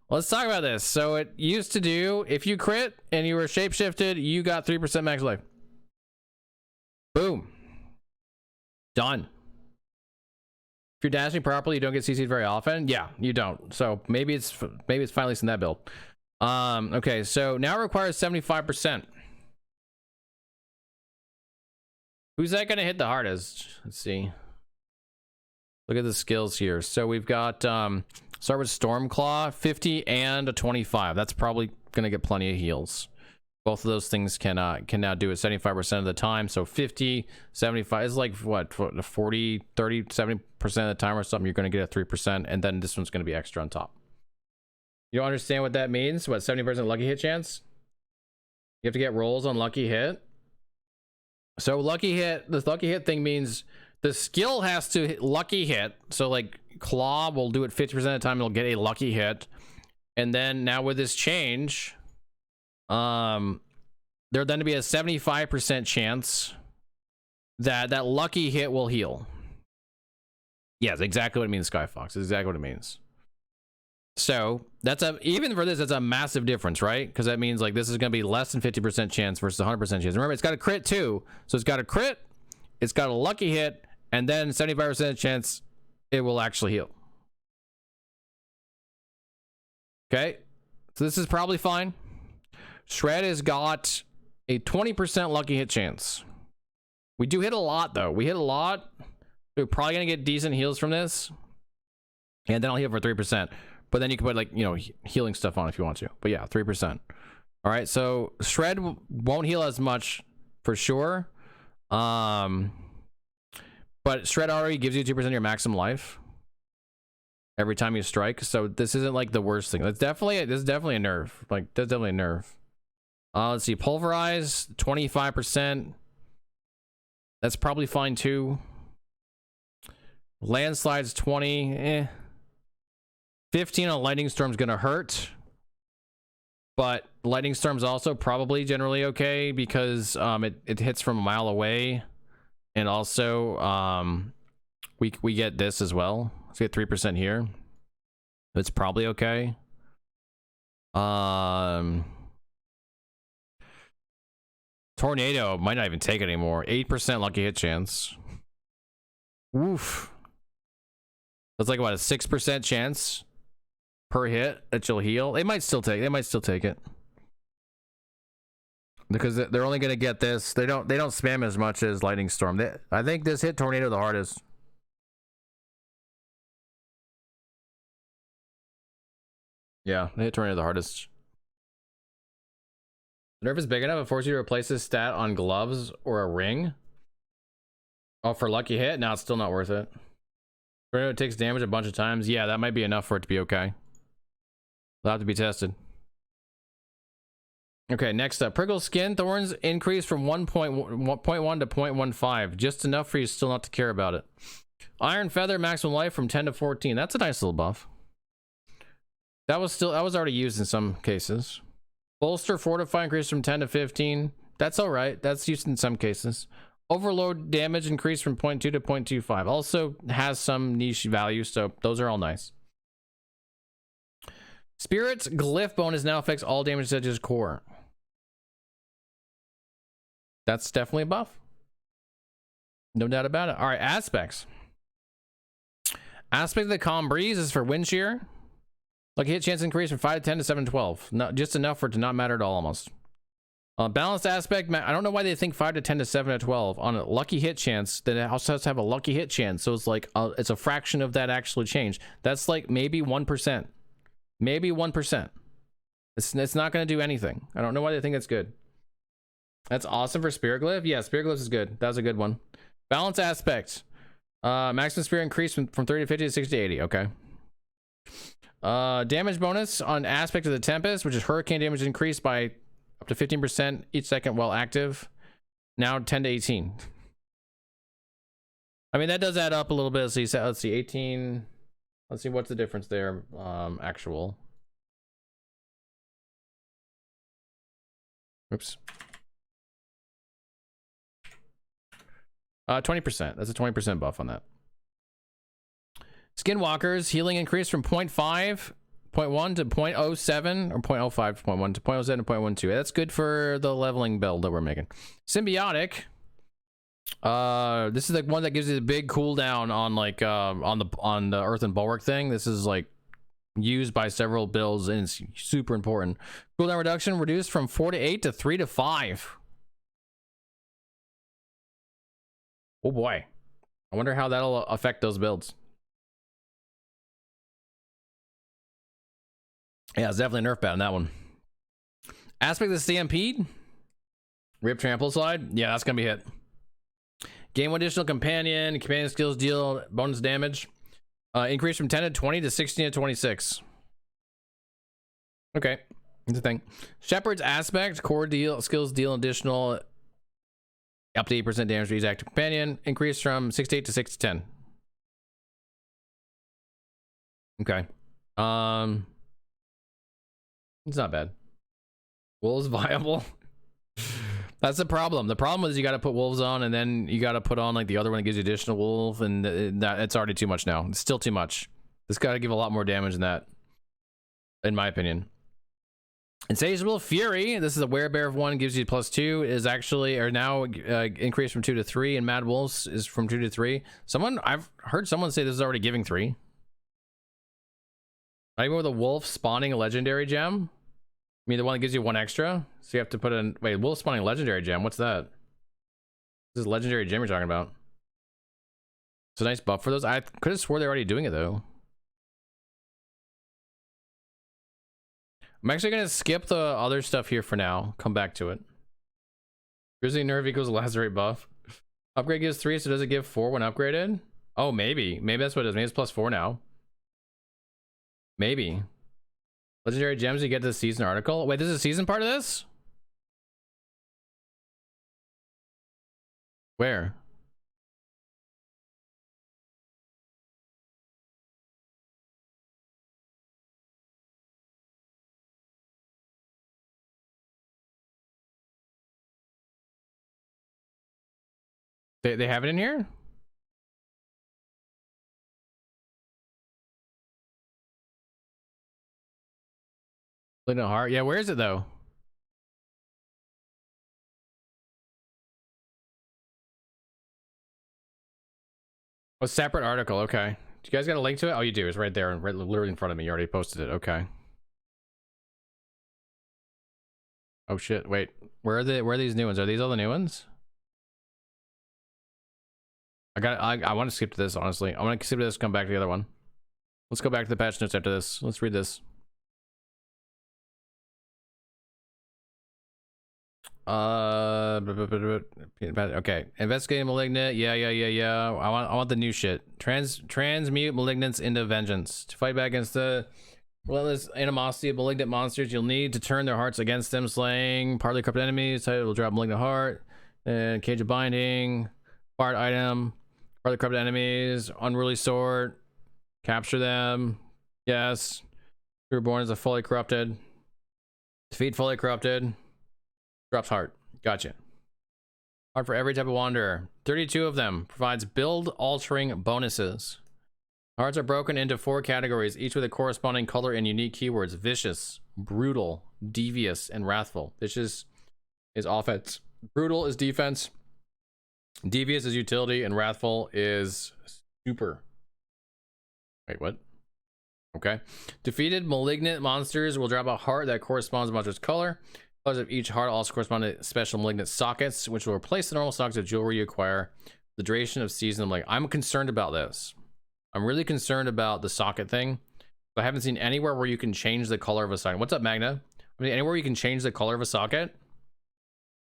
about this. So it used to do, if you crit and you were shapeshifted, you got 3% max life. Boom. Done. If you're dashing properly, you don't get CC'd very often. Yeah, you don't. So maybe it's finally in that build. Okay, so now it requires 75%. Who's that gonna hit the hardest? Let's see. Look at the skills here. So we've got start with Stormclaw, 50 and a 25. That's probably gonna get plenty of heals. Both of those things can now do it 75% of the time. So 50, 75 is like what 40, 30, 70% of the time or something. You're gonna get a 3%, and then this one's gonna be extra on top. You don't understand what that means? What, 70% lucky hit chance? You have to get rolls on lucky hit. So lucky hit, this lucky hit thing means the skill has to hit lucky hit. So like Claw will do it 50% of the time, it'll get a lucky hit. And then now with this change, there'll then to be a 75% chance that lucky hit will heal. Yes, exactly what it means, Skyfox. That's exactly what it means. So that's even for this, that's a massive difference, right? Because that means like this is going to be less than 50% chance versus 100% chance. Remember, it's got a crit too. So it's got a crit, it's got a lucky hit, and then 75% chance it will actually heal. Okay, so this is probably fine. Shred has got a 20% lucky hit chance. We do hit a lot though. We hit a lot. We're probably going to get decent heals from this. And then I'll heal for 3%. But then you can put like, you know, healing stuff on if you want to. But yeah, 3%. All right, so Shred won't heal as much for sure. But Shred already gives you 2% of your maximum life every time you strike. So this isn't like the worst thing. This is definitely a nerf. Like that's definitely a nerf. Let's see, Pulverize, 25%. That's probably fine too. Landslides, 20. 15 on Lightning Storm's gonna hurt, but Lightning Storm's also probably generally okay because it hits from a mile away, and also we get this as well. Let's get 3% here. It's probably okay. Tornado might not even take it anymore. 8% lucky hit chance. Oof. That's like what, a 6% chance per hit that you'll heal. They might still take it because they're only going to get this. They don't spam as much as Lightning Storm. I think this hit Tornado the hardest. Yeah, they hit tornado the hardest. The nerf is big enough, it forces you to replace this stat on gloves or a ring. Oh, for lucky hit? No, it's still not worth it. Tornado takes damage a bunch of times. Yeah, that might be enough for it to be okay. It'll have to be tested. Okay, next up. Prickle skin thorns increase from 1.1 to 0.15. Just enough for you still not to care about it. Iron feather maximum life from 10 to 14. That's a nice little buff. That was already used in some cases. Bolster fortify increase from 10 to 15. That's all right. That's used in some cases. Overload damage increase from 0.2 to 0.25. Also has some niche value, so those are all nice. Spirit's glyph bonus now affects all damage such as core. That's definitely a buff. No doubt about it. All right, aspects. Aspect of the Calm Breeze is for wind shear. Lucky hit chance increase from 5 to 10 to 7 to 12. Not just enough for it to not matter at all almost. Balanced aspect, I don't know why they think 5 to 10 to 7 to 12 on a lucky hit chance. Then it also has to have a lucky hit chance, so it's like it's a fraction of that actually change. That's like maybe 1%, maybe 1%. It's not going to do anything. I don't know why they think it's good. That's awesome for Spirit Glyph. Yeah, Spirit Glyph is good. That was a good one. Balance aspect, maximum spirit increase from 30 to 50 to 60 to 80. Okay. Damage bonus on aspect of the Tempest, which is hurricane damage increased by up to 15% each second while active. Now 10 to 18. I mean, that does add up a little bit. So you said, let's see, 18. Let's see what's the difference there. Actual. Oops. 20%. That's a 20% buff on that. Skinwalkers healing increase from 0.1 to 0.07 or 0.05 to 0.1 to 0.07 to 0.12. That's good for the leveling build that we're making. Symbiotic. This is the one that gives you the big cooldown on like on the Earth and Bulwark thing. This is like used by several builds and it's super important. Cooldown reduction reduced from 4 to 8 to 3 to 5. Oh boy. I wonder how that'll affect those builds. Yeah, it's definitely a nerf bat on that one. Aspect of the Stampede. Rip Trample Slide. Yeah, that's going to be hit. Gain one additional companion. Companion skills deal bonus damage. Increase from 10 to 20 to 16 to 26. Okay. That's the thing. Shepherd's Aspect. Core skills deal additional up to 8% damage to each active companion. Increase from 6 to 8 to 6 to 10. Okay. It's not bad. Wolves viable. That's the problem. The problem is you got to put wolves on and then you got to put on like the other one that gives you additional wolf, and it's already too much now. It's still too much. This got to give a lot more damage than that, in my opinion. Insatiable Fury. This is a werebear of 1, gives you +2. Is actually or now increased from 2 to 3, and Mad Wolves is from 2 to 3. I've heard someone say this is already giving 3. Not even with a wolf spawning a legendary gem. I mean, the one that gives you 1 extra. So you have to put in. Wait, wolf spawning a legendary gem. What's that? This is legendary gem you're talking about. It's a nice buff for those. I could have swore they're already doing it though. I'm actually gonna skip the other stuff here for now. Come back to it. Grizzly Nerve equals Lacerate buff. Upgrade gives 3, so does it give 4 when upgraded? Oh, maybe. Maybe that's what it is. Maybe it's +4 now. Maybe. Legendary gems you get to the season article. Wait, this is a season part of this? Where? They have it in here? Little Heart. Yeah, where is it though? A separate article. Okay. Do you guys got a link to it? Oh, you do. It's right there, right, literally in front of me. You already posted it. Okay. Oh shit. Wait. Where are these new ones? Are these all the new ones? I want to skip to this, honestly. I want to skip to this, come back to the other one. Let's go back to the patch notes after this. Let's read this. Okay, investigating malignant. Yeah. I want the new shit. Transmute malignants into vengeance. To fight back against the relentless animosity of malignant monsters, you'll need to turn their hearts against them, slaying partly corrupt enemies. Title will drop malignant heart and cage of binding. Acquired item. Partly corrupt enemies. Unruly sword. Capture them. Yes. You were born as a fully corrupted. Defeat fully corrupted. Drops heart. Gotcha. Heart for every type of wanderer. 32 of them. Provides build altering bonuses. Hearts are broken into 4 categories, each with a corresponding color and unique keywords. Vicious, brutal, devious, and wrathful. Vicious is offense. Brutal is defense. Devious is utility, and wrathful is super. Wait, what? Okay. Defeated malignant monsters will drop a heart that corresponds to the monster's color. Colors of each heart also correspond to special malignant sockets, which will replace the normal sockets of jewelry you acquire. The duration of season. I'm concerned about this. I'm really concerned about the socket thing. I haven't seen anywhere where you can change the color of a socket. What's up, Magna? I mean, anywhere you can change the color of a socket.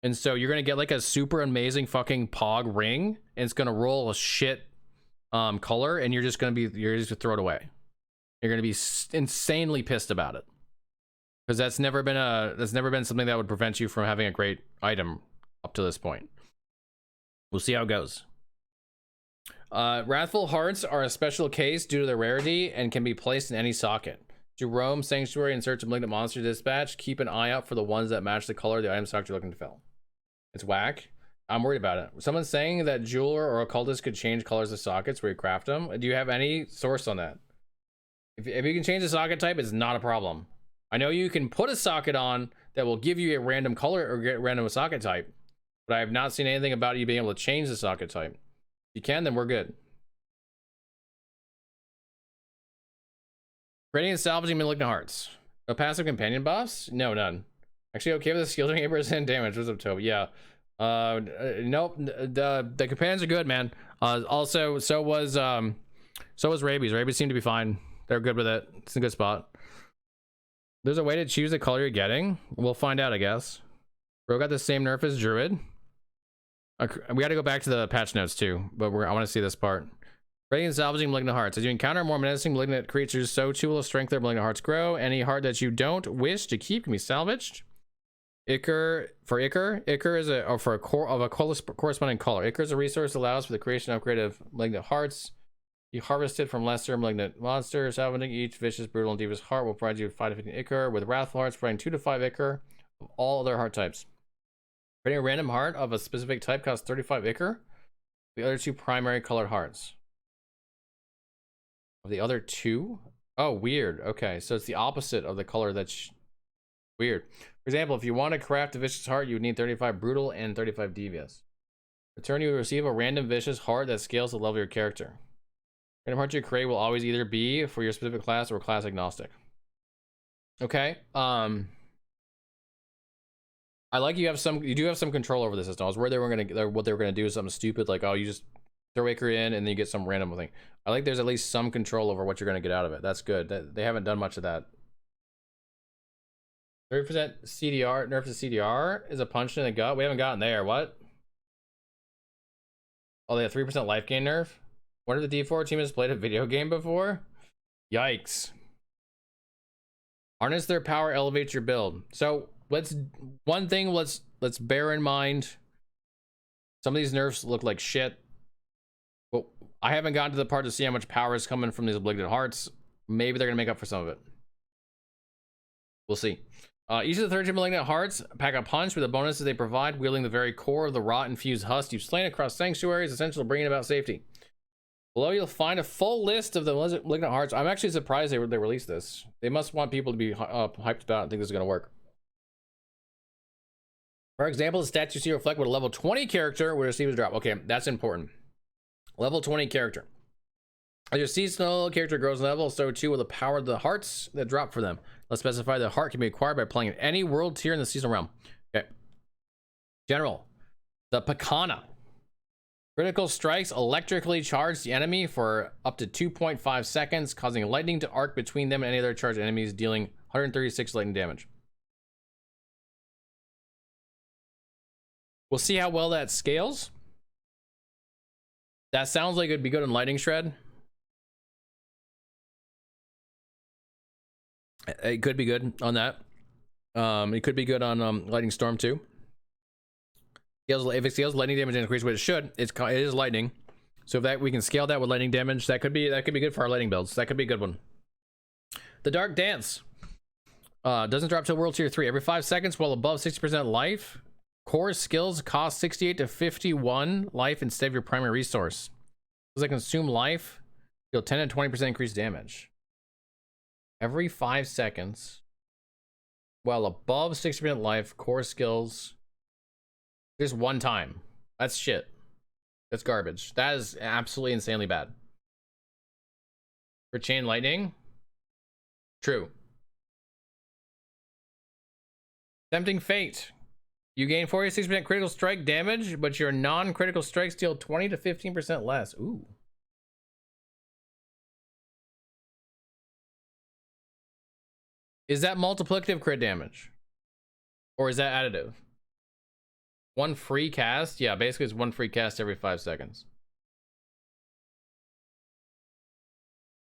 And so you're gonna get like a super amazing fucking pog ring, and it's gonna roll a shit color, and you're just gonna throw it away. You're gonna be insanely pissed about it, because that's never been something that would prevent you from having a great item up to this point. We'll see how it goes. Wrathful hearts are a special case due to their rarity and can be placed in any socket. To roam sanctuary in search of malignant monster dispatch, keep an eye out for the ones that match the color of the item socket you're looking to fill. It's whack. I'm worried about it. Someone's saying that jeweler or occultist could change colors of sockets where you craft them. Do you have any source on that? If you can change the socket type, it's not a problem. I know you can put a socket on that will give you a random color or get random socket type, but I have not seen anything about you being able to change the socket type. If you can, then we're good. Creating and salvaging malignant hearts. No passive companion buffs? No, none. Actually, okay with the skill doing 8% damage. What's up, Toby? Yeah. Nope. The companions are good, man. Also, so was Rabies. Rabies seemed to be fine. They're good with it. It's a good spot. There's a way to choose the color you're getting. We'll find out, I guess. Bro got the same nerf as Druid. We got to go back to the patch notes too, but I want to see this part. Creating and salvaging malignant hearts. As you encounter more menacing malignant creatures, so too will the strength of their malignant hearts grow. Any heart that you don't wish to keep can be salvaged. Ichor is a corresponding color. Ichor is a resource that allows for the creation and upgrade of malignant hearts. You harvest it from lesser malignant monsters. Salvaging each vicious, brutal, and devious heart will provide you with 5 to 15 Ichor, with wrathful hearts providing 2 to 5 Ichor of all other heart types. Creating a random heart of a specific type costs 35 Ichor. The other 2 primary colored hearts. Of the other 2? Oh, weird. Okay, so it's the opposite of the color that's weird. For example, if you want to craft a vicious heart, you would need 35 brutal and 35 devious. In return, you will receive a random vicious heart that scales the level of your character. Random heart you create will always either be for your specific class or class agnostic. Okay. I like you do have some control over the system. I was worried what they were gonna do is something stupid like, oh, you just throw Ichor in and then you get some random thing. I like there's at least some control over what you're gonna get out of it. That's good. They haven't done much of that. 30% CDR, nerf to CDR is a punch in the gut. We haven't gotten there. What? Oh, they have 3% life gain nerf. Wonder if the D4 team has played a video game before? Yikes. Harness their power, elevates your build. So let's bear in mind, some of these nerfs look like shit. Well, I haven't gotten to the part to see how much power is coming from these malignant hearts. Maybe they're gonna make up for some of it. We'll see. Each of the 13 malignant hearts pack a punch with the bonuses they provide, wielding the very core of the rot-infused husk you've slain across sanctuaries, essential to bringing about safety. Below, you'll find a full list of the malignant hearts. I'm actually surprised they released this. They must want people to be hyped about and think this is going to work. For example, the stats you see reflect what a level 20 character would receive as a drop. Okay, that's important. Level 20 character. As your seasonal character grows in level, so too will the power of the hearts that drop for them. Let's specify the heart can be acquired by playing in any world tier in the seasonal realm. Okay. General. The Pakana. Critical strikes electrically charge the enemy for up to 2.5 seconds, causing lightning to arc between them and any other charged enemies, dealing 136 lightning damage. We'll see how well that scales. That sounds like it'd be good in Lightning Shred. It could be good on that. It could be good on Lightning Storm too. If it scales lightning damage increase, which it should, it is lightning. So if that we can scale that with lightning damage, that could be good for our lightning builds. That could be a good one. The Dark Dance doesn't drop till World Tier 3 every 5 seconds while above 60% life. Core skills cost 68 to 51 life instead of your primary resource. As I consume life, deal 10 to 20% increased damage every 5 seconds while above 60% life. Core skills just one time. That's shit. That's garbage. That is absolutely insanely bad. For Chain Lightning, true. Tempting Fate. You gain 46% critical strike damage, but your non-critical strikes deal 20 to 15% less. Ooh. Is that multiplicative crit damage? Or is that additive? One free cast? Yeah, basically it's one free cast every 5 seconds.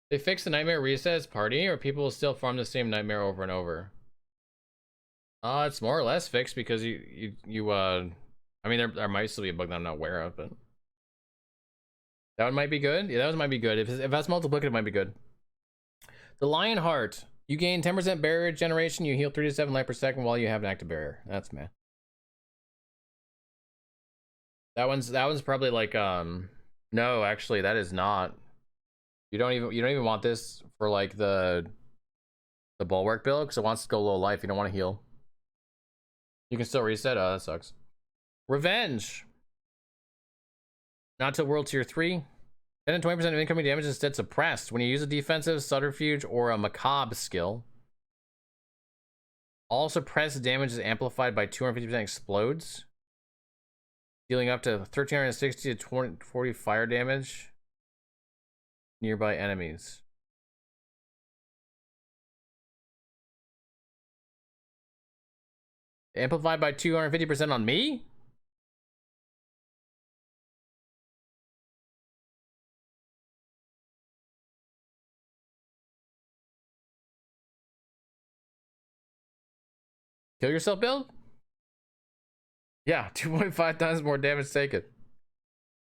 They fix the nightmare resets party, or people will still farm the same nightmare over and over? It's more or less fixed because I mean there might still be a bug that I'm not aware of, but that one might be good. Yeah, that one might be good. If that's multiplicative, it might be good. The Lion Heart. You gain 10% barrier generation. You heal 3 to 7 life per second while you have an active barrier. That's meh. That one's probably like no, actually that is not. You don't even want this for like the bulwark build because it wants to go low life. You don't want to heal. You can still reset. Oh, that sucks. Revenge. Not till World Tier 3. 10 to 20% of incoming damage is instead suppressed when you use a defensive, subterfuge, or a macabre skill. All suppressed damage is amplified by 250% explodes, dealing up to 1360 to 40 fire damage nearby enemies. Amplified by 250% on me? Kill yourself build? Yeah, 2.5 times more damage taken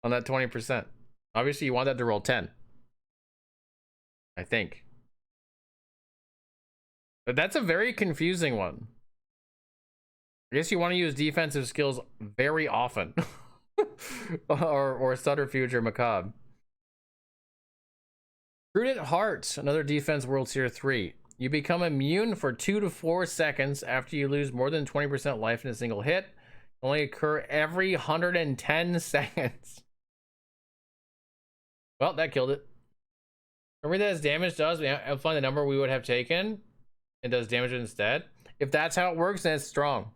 on that 20%. Obviously, you want that to roll 10. I think. But that's a very confusing one. I guess you want to use defensive skills very often. or subterfuge or macabre. Prudent Heart, another defense World Tier 3. You become immune for 2 to 4 seconds after you lose more than 20% life in a single hit. Only occur every 110 seconds. Well, that killed it. Remember that as damage does, I'll find the number we would have taken and does damage instead. If that's how it works, then it's strong.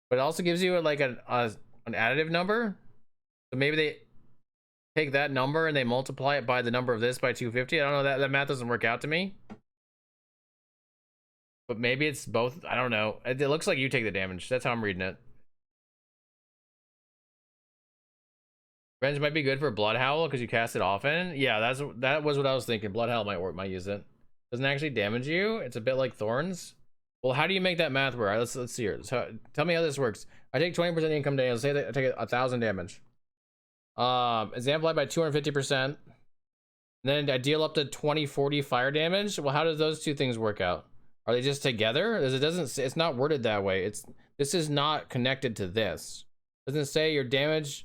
But it also gives you like an additive number. So maybe they take that number and they multiply it by the number of this by 250. I don't know, that math doesn't work out to me. But maybe it's both. I don't know. It looks like you take the damage. That's how I'm reading it. Revenge might be good for Blood Howl because you cast it often. Yeah, that was what I was thinking. Blood Howl might use it. Doesn't actually damage you. It's a bit like Thorns. Well, how do you make that math work? All right, let's see here. So, tell me how this works. I take 20% income damage. Let's say that I take 1,000 damage. It's amplified by 250%. Then I deal up to 2040 fire damage. Well, how does those two things work out? Are they just together? It's not worded that way. This is not connected to this. It doesn't say your damage.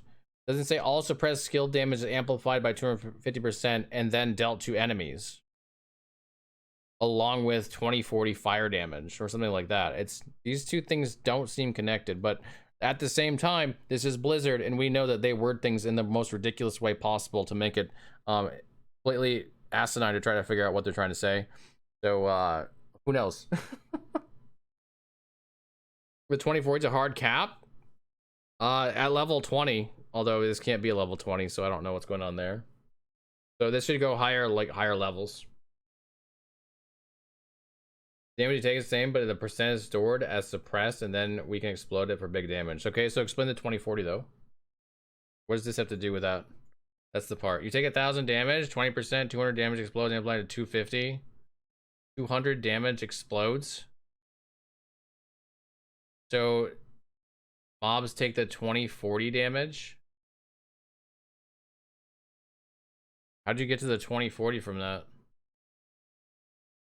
Doesn't say all suppressed skill damage is amplified by 250% and then dealt to enemies, along with 2040 fire damage or something like that. These two things don't seem connected, but at the same time, this is Blizzard, and we know that they word things in the most ridiculous way possible to make it completely asinine to try to figure out what they're trying to say. So who knows? With 24, it's a hard cap at level 20. Although this can't be a level 20, so I don't know what's going on there. So this should go higher, like higher levels. Damage you take is the same, but the percent is stored as suppressed, and then we can explode it for big damage. Okay, so explain the 2040 though. What does this have to do with that? That's the part. You take 1,000 damage, 20%, 200 damage explodes, and apply to 250. 200 damage explodes. So mobs take the 2040 damage. How'd you get to the 2040 from that?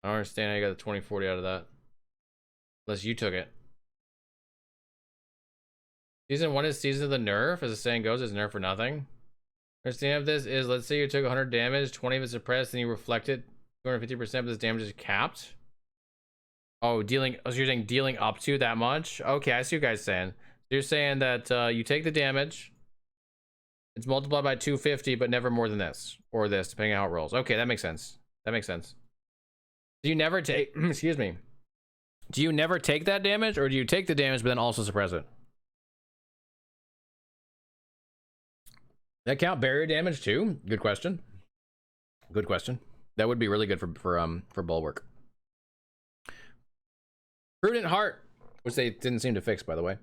I don't understand how you got the 2040 out of that. Unless you took it. Season 1 is season of the nerf, as the saying goes, is nerf for nothing. Understanding of this is, let's say you took 100 damage, 20 of it suppressed, and you reflect it 250%, but this damage is capped. Oh, dealing, oh, so you're saying dealing up to that much? Okay, I see what you guys saying. So you're saying that you take the damage, it's multiplied by 250, but never more than this, or this, depending on how it rolls. Okay, that makes sense. That makes sense. Do you never take, excuse me, do you never take that damage, or do you take the damage but then also suppress it? That count barrier damage too? Good question. Good question. That would be really good for bulwark. Prudent heart, which they didn't seem to fix, by the way.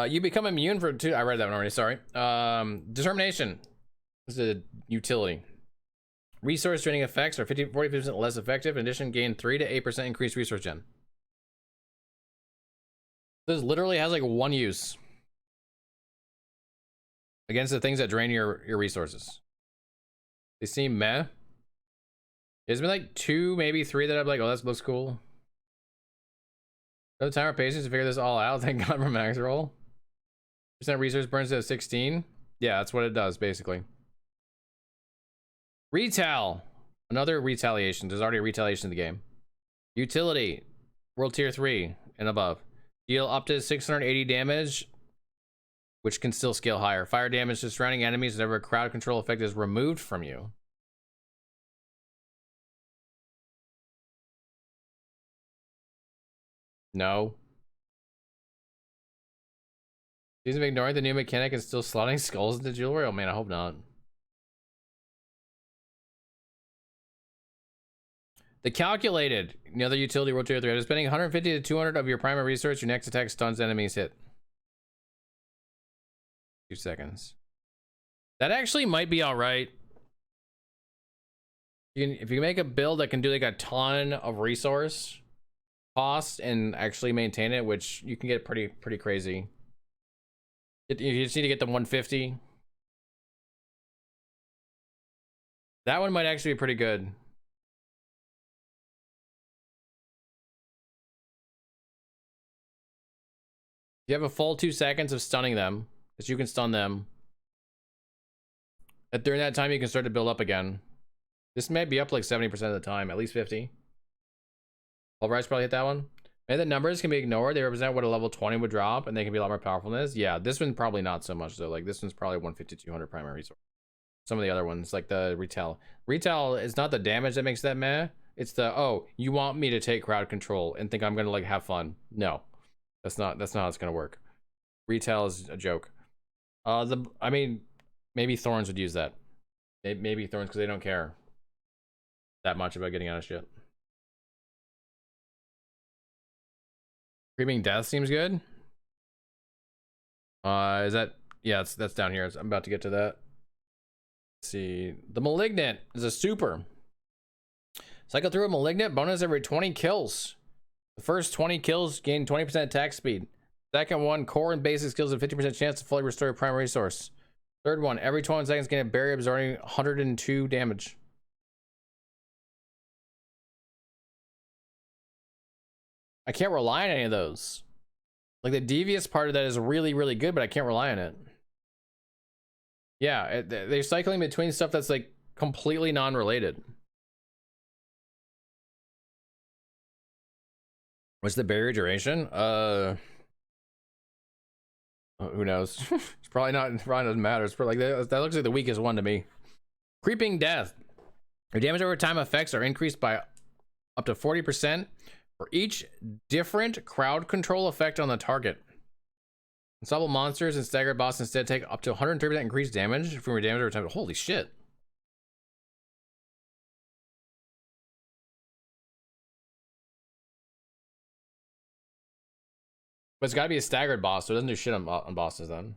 You become immune for two. I read that one already. Sorry. Determination. This is a utility. Resource draining effects are 40% less effective. In addition, gain 3 to 8% increased resource gen. This literally has like one use against the things that drain your resources. They seem meh. There's been like 2, maybe 3 that I'm like, oh, that looks cool. No time or patience to figure this all out. Thank God for max roll. Percent resource burns to 16. Yeah, that's what it does, basically. Retail. Another retaliation. There's already a retaliation in the game. Utility. World tier 3 and above. Deal up to 680 damage, which can still scale higher. Fire damage to surrounding enemies whenever a crowd control effect is removed from you. No. Seems ignoring the new mechanic and still slotting skulls into jewelry? Oh man, I hope not. The calculated, another utility world tier 3. After spending 150 to 200 of your primary resource, your next attack stuns enemies hit. 2 seconds. That actually might be all right. If you make a build that can do like a ton of resource cost and actually maintain it, which you can get pretty crazy. You just need to get the 150. That one might actually be pretty good. You have a full 2 seconds of stunning them, because you can stun them. And during that time, you can start to build up again. This may be up like 70% of the time, at least 50. Pulverize probably hit that one. Maybe the numbers can be ignored. They represent what a level 20 would drop, and they can be a lot more powerful than this. Yeah, this one probably not so much though. Like this one's probably 150, 200 primary resource. Some of the other ones, like the retail. Retail is not the damage that makes that meh. It's the, oh, you want me to take crowd control and think I'm gonna like have fun. No. That's not how it's gonna work. Retail is a joke. I mean, maybe Thorns would use that. Maybe Thorns because they don't care that much about getting out of shit. Creeping Death seems good. Is that, yeah, that's down here. I'm about to get to that. Let's see, the Malignant is a super. Cycle through a Malignant, bonus every 20 kills. The first 20 kills gain 20% attack speed. Second one, core and basic skills have 50% chance to fully restore your primary resource. Third one, every 20 seconds gain a barrier absorbing 102 damage. I can't rely on any of those. Like the devious part of that is really good, but I can't rely on it. Yeah, they're cycling between stuff that's like completely non-related. What's the barrier duration? Who knows? It's probably doesn't matter. It's probably like that looks like the weakest one to me. Creeping Death. Your damage over time effects are increased by up to 40% for each different crowd control effect on the target. Unstoppable monsters and staggered boss instead take up to 130% increased damage from your damage over time. Holy shit. But it's got to be a staggered boss, so it doesn't do shit on bosses then.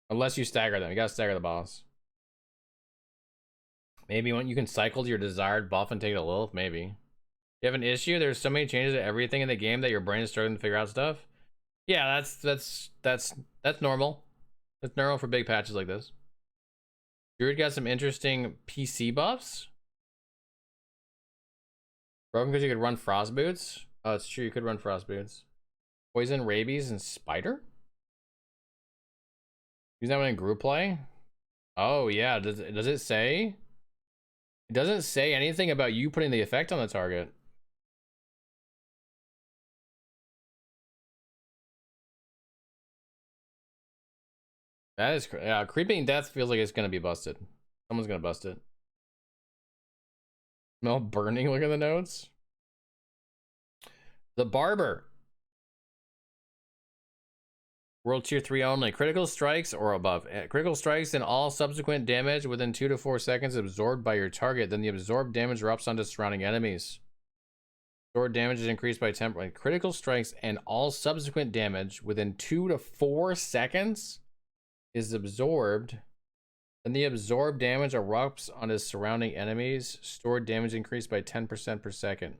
Unless you stagger them. You gotta stagger the boss. Maybe when you can cycle to your desired buff and take it a Lilith, maybe. You have an issue? There's so many changes to everything in the game that your brain is struggling to figure out stuff. Yeah, that's normal. That's normal for big patches like this. Druid got some interesting PC buffs. Broken because you could run frost boots. Oh, it's true, you could run frost boots. Poison, rabies, and spider? Use that one in group play? Oh yeah, does it say? It doesn't say anything about you putting the effect on the target. That is, yeah, creeping death feels like it's gonna be busted. Someone's gonna bust it. Smell burning, look at the notes. The Barber. World tier 3 only. Critical strikes or above. Critical strikes and all subsequent damage within 2 to 4 seconds absorbed by your target. Then the absorbed damage erupts onto surrounding enemies. Absorbed damage is increased by 10. Critical strikes and all subsequent damage within 2 to 4 seconds is absorbed. Then the absorbed damage erupts onto surrounding enemies. Stored damage increased by 10% per second.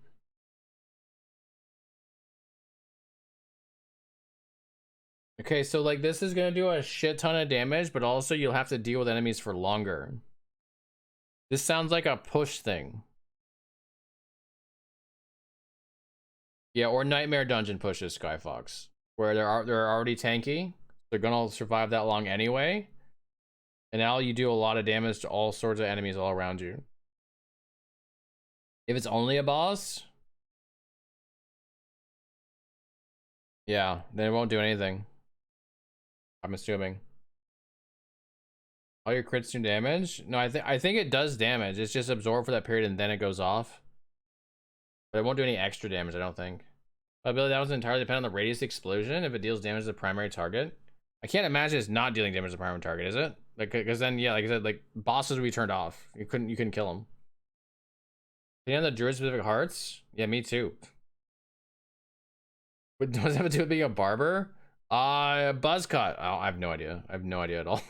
Okay, so like this is gonna do a shit ton of damage, but also you'll have to deal with enemies for longer. This sounds like a push thing. Yeah, or Nightmare Dungeon pushes, Skyfox, where they're already tanky. They're gonna survive that long anyway. And now you do a lot of damage to all sorts of enemies all around you. If it's only a boss, yeah, then it won't do anything. I'm assuming. All your crits do damage? No, I think it does damage. It's just absorbed for that period and then it goes off. But it won't do any extra damage, I don't think. Ability that was entirely dependent on the radius explosion. If it deals damage to the primary target. I can't imagine it's not dealing damage to the primary target, is it? Like, because then, yeah, like I said, like bosses would be turned off. You couldn't kill them. You know the druid specific hearts? Yeah, me too. What does that have to do with being a barber? Buzz cut. Oh, I have no idea. I have no idea at all.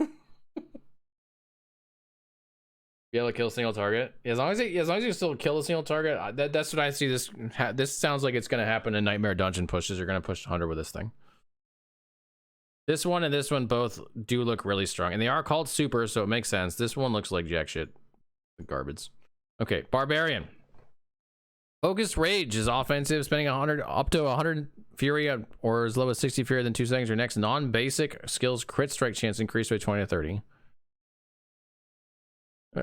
Be able to kill a single target. As long as you still kill a single target, that's what I see. This sounds like it's gonna happen in Nightmare Dungeon pushes. You're gonna push 100 with this thing. This one and this one both do look really strong, and they are called super, so it makes sense. This one looks like jack shit, garbage. Okay, Barbarian. Focused Rage is offensive, spending 100 up to 100 Fury or as low as 60 Fury within 2 seconds. Your next non-basic skills crit strike chance increased by 20 to 30.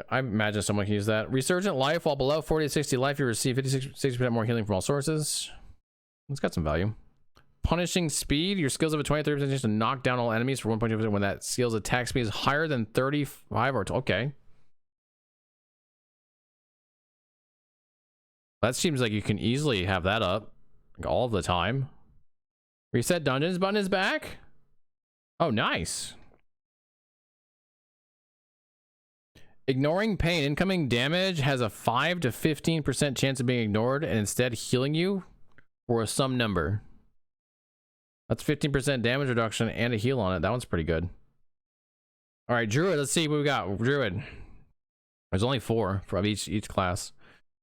I imagine someone can use that. Resurgent Life, while below 40 to 60 life, you receive 56% more healing from all sources. It's got some value. Punishing Speed, your skills have a 23% chance to knock down all enemies for 1.2% when that skill's attack speed is higher than 35 or okay. That seems like you can easily have that up like all the time. Reset Dungeons button is back. Oh, nice. Ignoring pain. Incoming damage has a 5 to 15% chance of being ignored and instead healing you for some number. That's 15% damage reduction and a heal on it. That one's pretty good. All right, Druid. Let's see what we got. Druid. There's only 4 from each class.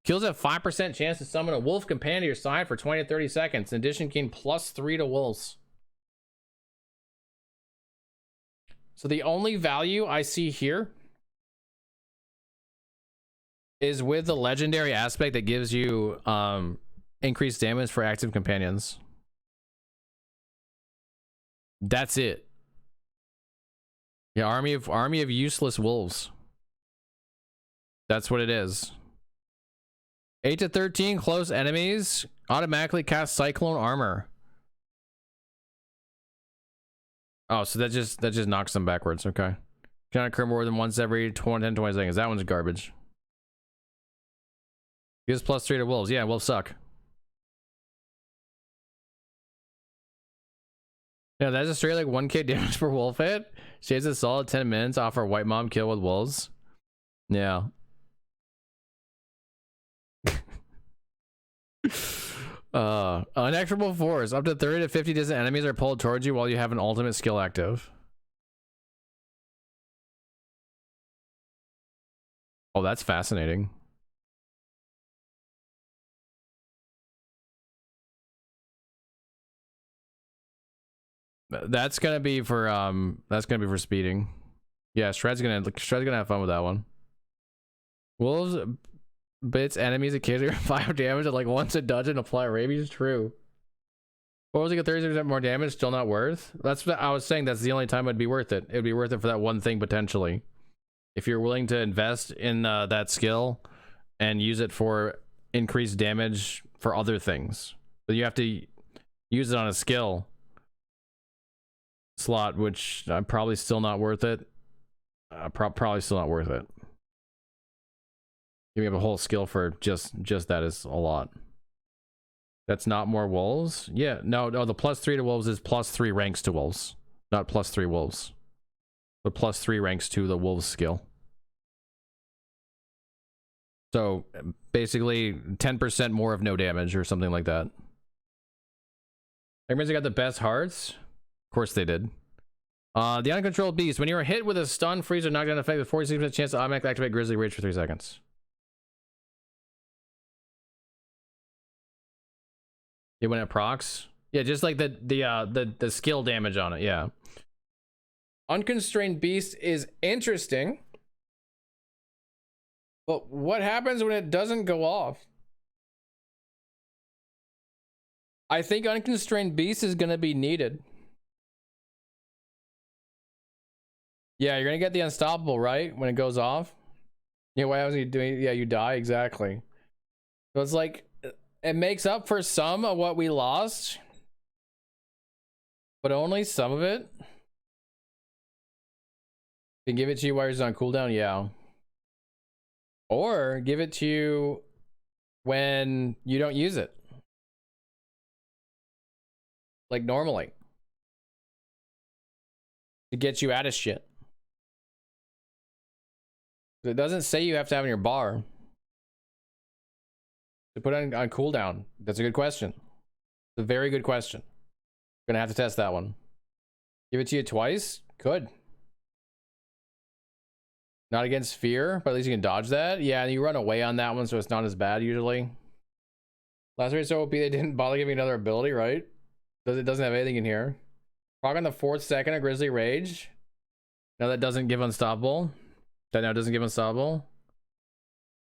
Kills have 5% chance to summon a wolf companion to your side for 20 to 30 seconds. In addition, gain +3 to wolves. So the only value I see here is with the legendary aspect that gives you increased damage for active companions. That's it. Yeah, army of useless wolves. That's what it is. 8 to 13 close enemies automatically cast Cyclone Armor. Oh, so that just knocks them backwards. Okay. Can occur more than once every 20 seconds. That one's garbage. Gives +3 to wolves. Yeah, wolves suck. Yeah, that's a straight like 1k damage per wolf hit. She has a solid 10 minutes off her white mom kill with wolves. Yeah. Inexorable force. Up to 30 to 50 distant enemies are pulled towards you while you have an ultimate skill active. Oh, that's fascinating. That's gonna be for speeding. Yeah, Shred's gonna have fun with that one. Wolves bits enemies occasionally 5 damage at like once a dungeon, apply rabies. True. What was it, get 30% more damage? Still not worth? That's what I was saying. That's the only time it'd be worth it. It'd be worth it for that one thing potentially. If you're willing to invest in that skill and use it for increased damage for other things, but you have to use it on a skill slot, which probably still not worth it. Probably still not worth it. Giving up a whole skill for just that is a lot. That's not more wolves. Yeah, no, the +3 to wolves is +3 ranks to wolves, not +3 wolves. But +3 ranks to the wolves skill. So basically 10% more of no damage or something like that. Everybody's got the best hearts. Of course they did. The uncontrolled beast. When you are hit with a stun, freeze, or knockdown effect with 46% chance to automatically activate Grizzly Rage for 3 seconds. Yeah, when it procs. Yeah, just like the skill damage on it. Yeah. Unconstrained beast is interesting. But what happens when it doesn't go off? I think unconstrained beast is going to be needed. Yeah, you're going to get the unstoppable, right? When it goes off. Yeah, why wasn't you doing? Yeah, you die. Exactly. So it's like, it makes up for some of what we lost, but only some of it. Can give it to you while you're on cooldown. Yeah. Or give it to you when you don't use it. Like normally. To get you out of shit. It doesn't say you have to have in your bar. To put on cooldown. That's a good question. It's a very good question. Gonna have to test that one. Give it to you twice? Could. Not against fear, but at least you can dodge that. Yeah, you run away on that one, so it's not as bad usually. Last raid so OP, they didn't bother giving another ability, right? It doesn't have anything in here. Proc on the 4th second of Grizzly Rage. Now that doesn't give unstoppable. That now doesn't give unstoppable.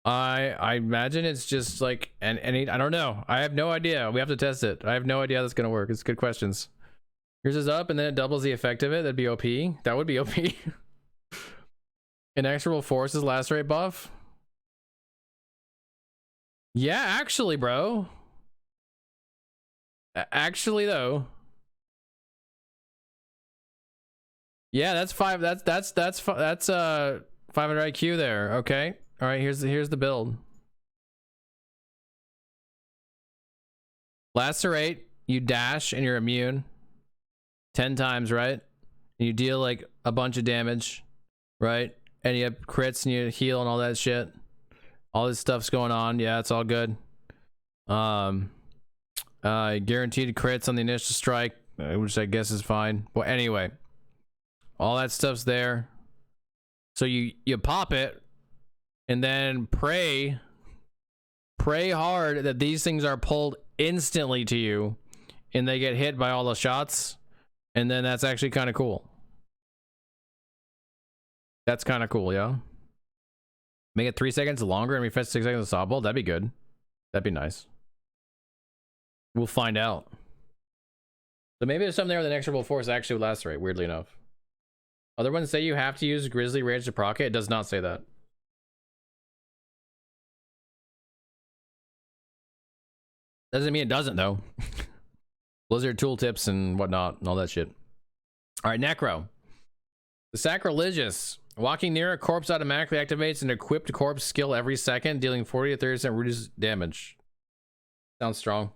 I imagine it's just like any I don't know. I have no idea. We have to test it. I have no idea how that's gonna work. It's good questions. Yours is up and then it doubles the effect of it. That'd be OP. That would be OP. Inexorable forces last rate buff. Yeah, actually, bro. Actually, though. Yeah, that's 500 IQ there. Okay. All right, here's the build. Lacerate, you dash and you're immune 10 times, right? And you deal like a bunch of damage, right? And you have crits and you heal and all that shit. All this stuff's going on. Yeah, it's all good. Guaranteed crits on the initial strike, which I guess is fine. Well, anyway, all that stuff's there. So you pop it and then pray hard that these things are pulled instantly to you and they get hit by all the shots, and then that's actually kind of cool. That's kind of cool. Yeah, make it 3 seconds longer and refresh 6 seconds of softball. That'd be good. That'd be nice. We'll find out. So maybe there's something there with the inexorable force actually would lacerate, weirdly enough. Other ones say you have to use Grizzly Rage to proc it. It does not say that. Doesn't mean it doesn't, though. Blizzard tooltips and whatnot and all that shit. All right, Necro. The Sacrilegious. Walking near a corpse automatically activates an equipped corpse skill every second, dealing 40 to 30% reduced damage. Sounds strong.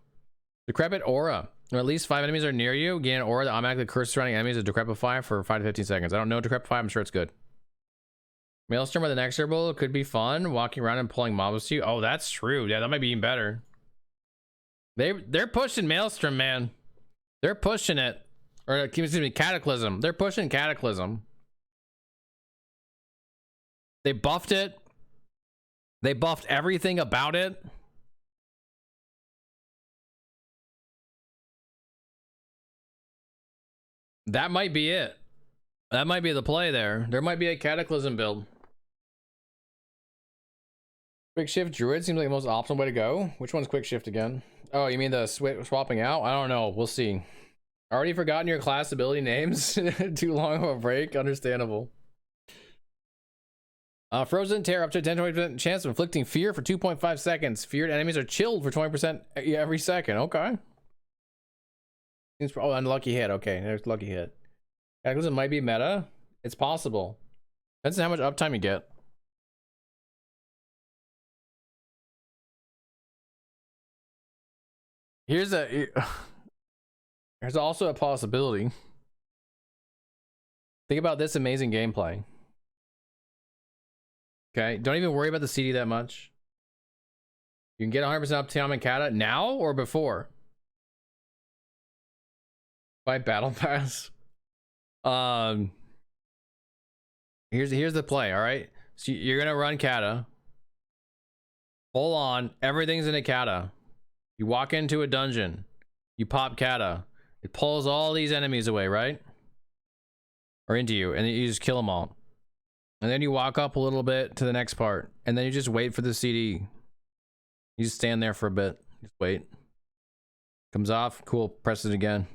Decrepit Aura. When at least 5 enemies are near you, gain an aura that automatically curses surrounding enemies to Decrepify for 5 to 15 seconds. I don't know Decrepify, I'm sure it's good. Maelstrom with an inexorable could be fun. Walking around and pulling mobs to you. Oh, that's true. Yeah, that might be even better. They're pushing Maelstrom, man. They're pushing it. Or excuse me, Cataclysm. They're pushing Cataclysm. They buffed it. They buffed everything about it. That might be it. That might be the play there. There might be a Cataclysm build. Quick shift druid seems like the most optimal way to go. Which one's quick shift again? Oh, you mean the swapping out? I don't know. We'll see. Already forgotten your class ability names? Too long of a break? Understandable. Frozen Terror, up to 10-20% chance of inflicting fear for 2.5 seconds. Feared enemies are chilled for 20% every second. Okay. Oh, unlucky hit. Okay, there's lucky hit. Cataclysm might be meta. It's possible. Depends on how much uptime you get. Here's also a possibility. Think about this amazing gameplay. Okay, don't even worry about the CD that much. You can get 100% uptime in Kata now or before. By Battle Pass. Here's the play, all right? So you're gonna run Kata. Hold on, everything's in a Kata. You walk into a dungeon. You pop Kata. It pulls all these enemies away, right? Or into you, and then you just kill them all. And then you walk up a little bit to the next part, and then you just wait for the CD. You just stand there for a bit. Just wait. Comes off. Cool. Press it again.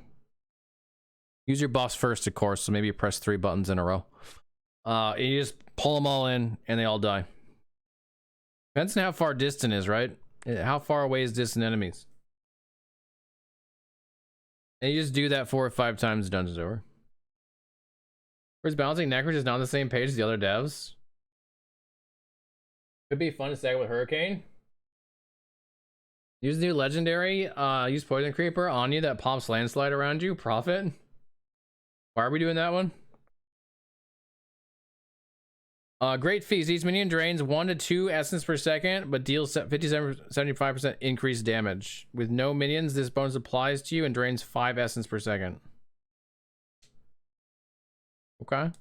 Use your buffs first, of course, so maybe you press 3 buttons in a row. And you just pull them all in, and they all die. Depends on how far distant is, right? How far away is distant enemies? And you just do that 4 or 5 times, the dungeon's over. Whereas balancing Necro is not on the same page as the other devs. Could be fun to stagger with Hurricane. Use new legendary. Use Poison Creeper on you that pops landslide around you. Profit. Why are we doing that one? Great feast. Each minion drains 1 to 2 essence per second, but deals 75% increased damage. With no minions, this bonus applies to you and drains 5 essence per second. Okay.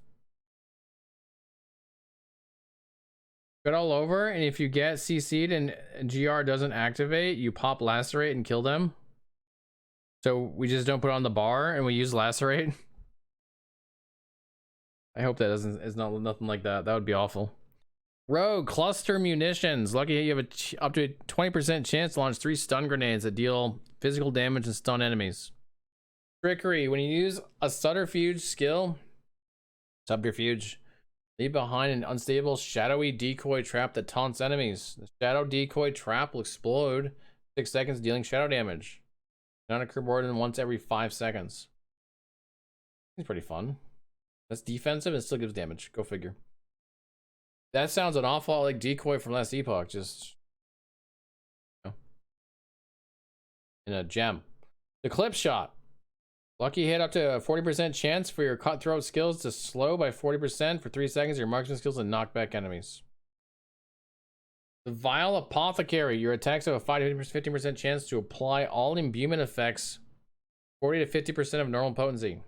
Good all over, and if you get CC'd and GR doesn't activate, you pop Lacerate and kill them. So we just don't put it on the bar and we use Lacerate. I hope that is not nothing like that. That would be awful. Rogue cluster munitions. Lucky you have up to a 20% chance to launch 3 stun grenades that deal physical damage and stun enemies. Trickery. When you use a subterfuge skill, leave behind an unstable shadowy decoy trap that taunts enemies. The shadow decoy trap will explode 6 seconds, dealing shadow damage. Not occur more than once every 5 seconds. It's pretty fun. That's defensive and still gives damage. Go figure. That sounds an awful lot like decoy from last epoch. Just, you know, in a gem. The clip shot. Lucky hit up to a 40% chance for your cutthroat skills to slow by 40% for 3 seconds. Your marksman skills to knock back enemies. The Vile Apothecary. Your attacks have a 5 to 15% chance to apply all imbuement effects. 40 to 50% of normal potency.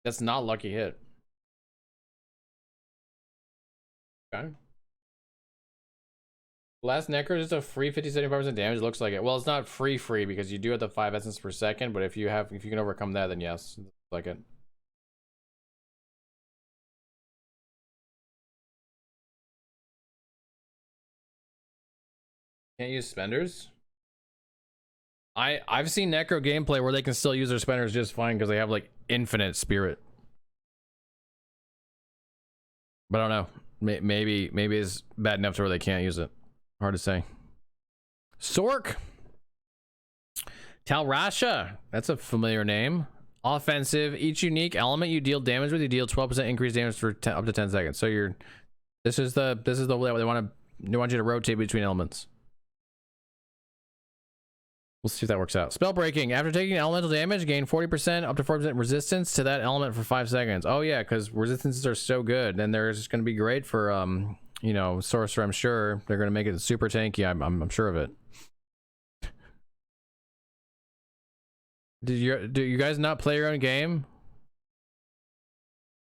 That's not lucky hit. Okay. Last Necro is just a free 50-75% damage. It looks like it. Well, it's not free because you do have the 5 essence per second, but if you can overcome that, then yes, it looks like it. Can't use spenders. I've seen Necro gameplay where they can still use their spenders just fine because they have like infinite spirit. But I don't know. Maybe it's bad enough to where they can't use it. Hard to say. Sork. Talrasha. That's a familiar name. Offensive. Each unique element you deal damage with, you deal 12% increased damage for up to 10 seconds. So this is the way they want you to rotate between elements. We'll see if that works out. Spell breaking. After taking elemental damage, gain 40% up to 40% resistance to that element for 5 seconds. Oh yeah, because resistances are so good, and they're just going to be great for you know, sorcerer, I'm sure they're gonna make it super tanky. I'm sure of it. Do you guys not play your own game?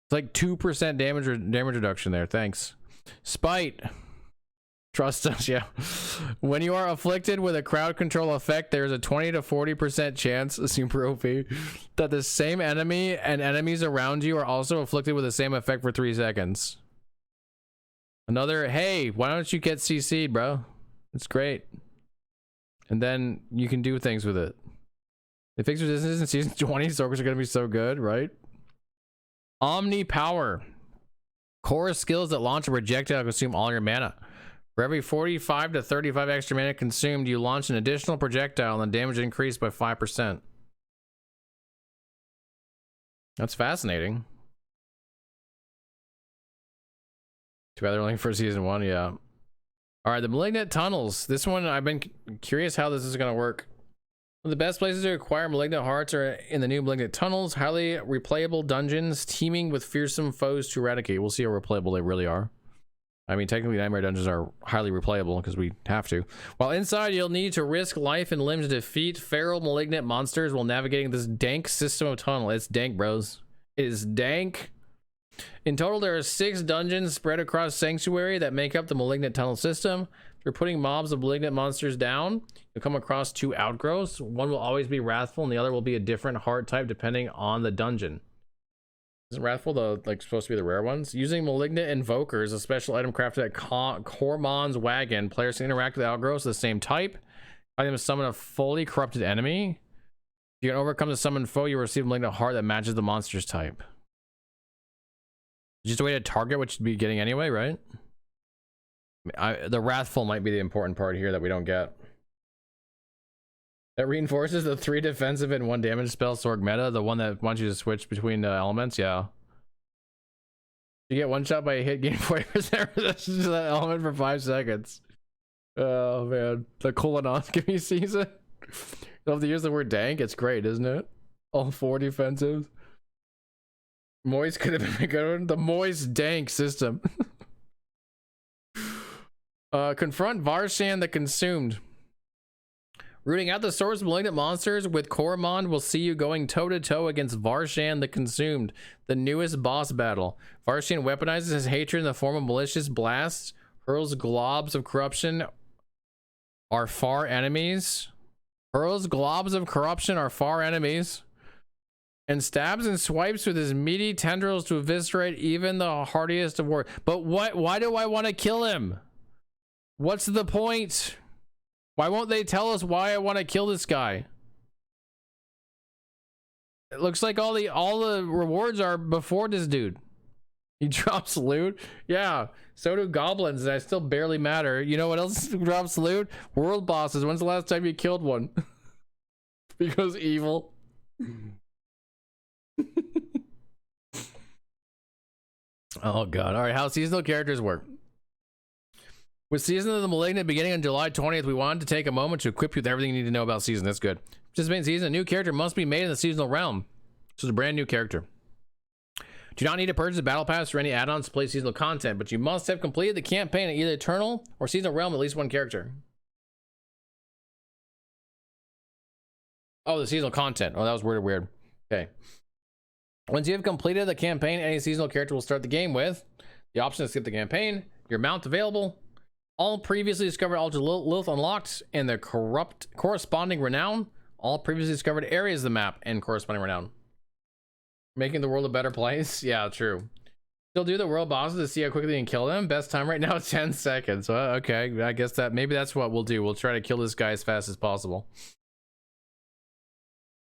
It's like 2% damage reduction there. Thanks. Spite. Trust us, yeah. When you are afflicted with a crowd control effect, there's a 20 to 40% chance, super OP, that the same enemy and enemies around you are also afflicted with the same effect for 3 seconds. Another, hey, why don't you get CC'd, bro? It's great. And then you can do things with it. They fix resistance in season 20, Sorkers are going to be so good, right? Omni Power. Core skills that launch a projectile consume all your mana. For every 45 to 35 extra mana consumed, you launch an additional projectile and the damage increased by 5%. That's fascinating. Too bad they're only for season 1, yeah. Alright, the Malignant Tunnels. This one, I've been curious how this is going to work. One of the best places to acquire Malignant Hearts are in the new Malignant Tunnels. Highly replayable dungeons teeming with fearsome foes to eradicate. We'll see how replayable they really are. I mean, technically, Nightmare Dungeons are highly replayable because we have to. While inside, you'll need to risk life and limb to defeat feral malignant monsters while navigating this dank system of tunnel. It's dank, bros. It is dank. In total, there are 6 dungeons spread across Sanctuary that make up the Malignant Tunnel system. If you're putting mobs of malignant monsters down, you'll come across 2 outgrowths. One will always be Wrathful, and the other will be a different heart type depending on the dungeon. Isn't Wrathful supposed to be the rare ones? Using Malignant Invokers, a special item crafted at Cormon's Wagon, players can interact with outgrowths of the same type. I them to summon a fully corrupted enemy. If you can overcome the summoned foe, you receive a Malignant Heart that matches the monster's type. Just a way to target what you'd be getting anyway, right? The Wrathful might be the important part here that we don't get. That reinforces the 3 defensive and 1 damage spell Sorg meta, the one that wants you to switch between elements, yeah. You get 1 shot by a hit, gain 40% resistance to that element for 5 seconds. Oh man, the colonoscopy season. Love to use the word dank, it's great, isn't it? All 4 defensives. Moist could have been a good one. The moist dank system. Confront Varshan the Consumed. Rooting out the source of malignant monsters with Coromon will see you going toe-to-toe against Varshan the Consumed, the newest boss battle. Varshan weaponizes his hatred in the form of malicious blasts, hurls globs of corruption are far enemies. Hurls globs of corruption are far enemies. And stabs and swipes with his meaty tendrils to eviscerate even the hardiest of war. But why do I want to kill him? What's the point? Why won't they tell us why I want to kill this guy? It looks like all the rewards are before this dude. He drops loot. Yeah, so do goblins, and I still barely matter. You know what else drops loot? World bosses. When's the last time you killed one? Because evil. Oh god. All right, how seasonal characters work. With Season of the Malignant beginning on July 20th, we wanted to take a moment to equip you with everything you need to know about Season. That's good. Participate in Season. A new character must be made in the seasonal realm. This is a brand new character. Do not need to purchase a battle pass or any add-ons to play seasonal content, but you must have completed the campaign in either Eternal or Seasonal Realm at least 1 character. Oh, the seasonal content. Oh, that was weird. Okay. Once you have completed the campaign, any seasonal character will start the game with the option to skip the campaign, your mount available, all previously discovered Altar Lilith unlocked, and the corresponding renown, all previously discovered areas of the map and corresponding renown. Making the world a better place? Yeah, true. Still do the world bosses to see how quickly you can kill them. Best time right now is 10 seconds. Okay, I guess maybe that's what we'll do. We'll try to kill this guy as fast as possible.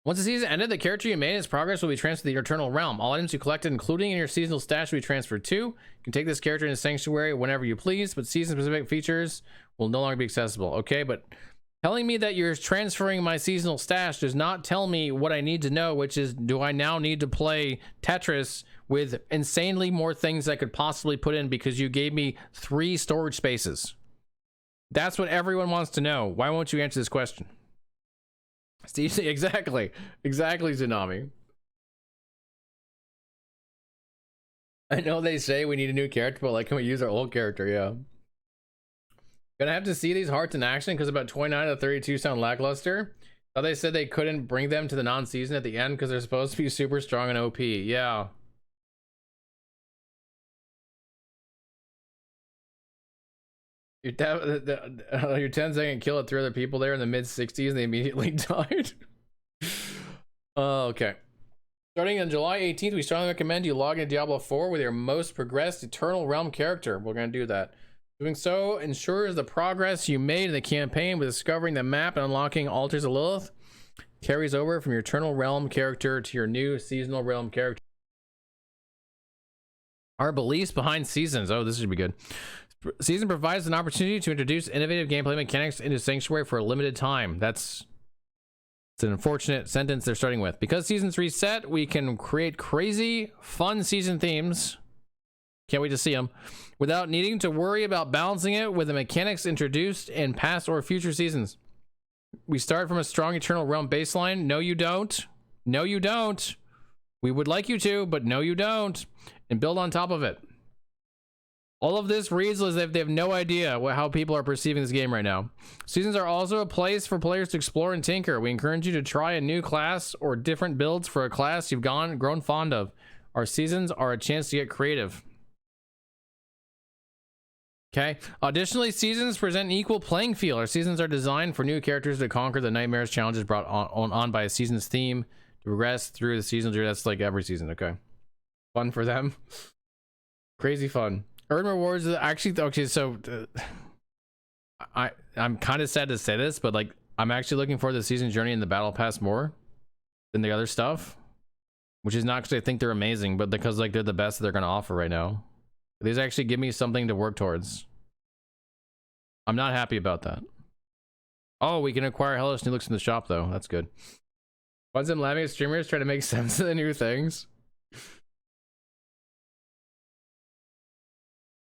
Once the season ended, the character you made in its progress will be transferred to the Eternal Realm. All items you collected, including in your seasonal stash, will be transferred to. You can take this character into Sanctuary whenever you please, but season-specific features will no longer be accessible. Okay, but telling me that you're transferring my seasonal stash does not tell me what I need to know, which is, do I now need to play Tetris with insanely more things I could possibly put in because you gave me 3 storage spaces? That's what everyone wants to know. Why won't you answer this question? Exactly, Tsunami. I know they say we need a new character, but like, can we use our old character? Yeah. Gonna have to see these hearts in action because about 29 out of 32 sound lackluster. Oh, they said they couldn't bring them to the non-season at the end because they're supposed to be super strong and OP. Yeah. Your 10-second kill at 3 other people there in the mid 60s and they immediately died. Oh, okay. Starting on July 18th, we strongly recommend you log into Diablo 4 with your most progressed Eternal Realm character. We're going to do that. Doing so ensures the progress you made in the campaign with discovering the map and unlocking Altars of Lilith carries over from your Eternal Realm character to your new Seasonal Realm character. Our beliefs behind Seasons. Oh, this should be good. Season provides an opportunity to introduce innovative gameplay mechanics into Sanctuary for a limited time. It's an unfortunate sentence they're starting with. Because seasons reset, we can create crazy, fun season themes. Can't wait to see them. Without needing to worry about balancing it with the mechanics introduced in past or future seasons. We start from a strong Eternal Realm baseline. No, you don't. No, you don't. We would like you to, but no, you don't. And build on top of it. All of this reads as if they have no idea how people are perceiving this game right now. Seasons are also a place for players to explore and tinker. We encourage you to try a new class or different builds for a class you've grown fond of. Our seasons are a chance to get creative. Okay. Additionally, seasons present an equal playing field. Our seasons are designed for new characters to conquer the nightmares challenges brought on by a season's theme to progress through the seasons. That's like every season. Okay. Fun for them. Crazy fun. Earn rewards actually okay. So I'm kind of sad to say this, but like I'm actually looking for the season journey and the battle pass more than the other stuff, which is not because I think they're amazing, but because like they're the best that they're gonna offer right now. These actually give me something to work towards. I'm not happy about that. Oh, we can acquire hellish new looks in the shop though. That's good. Why some Lamius streamers try to make sense of the new things?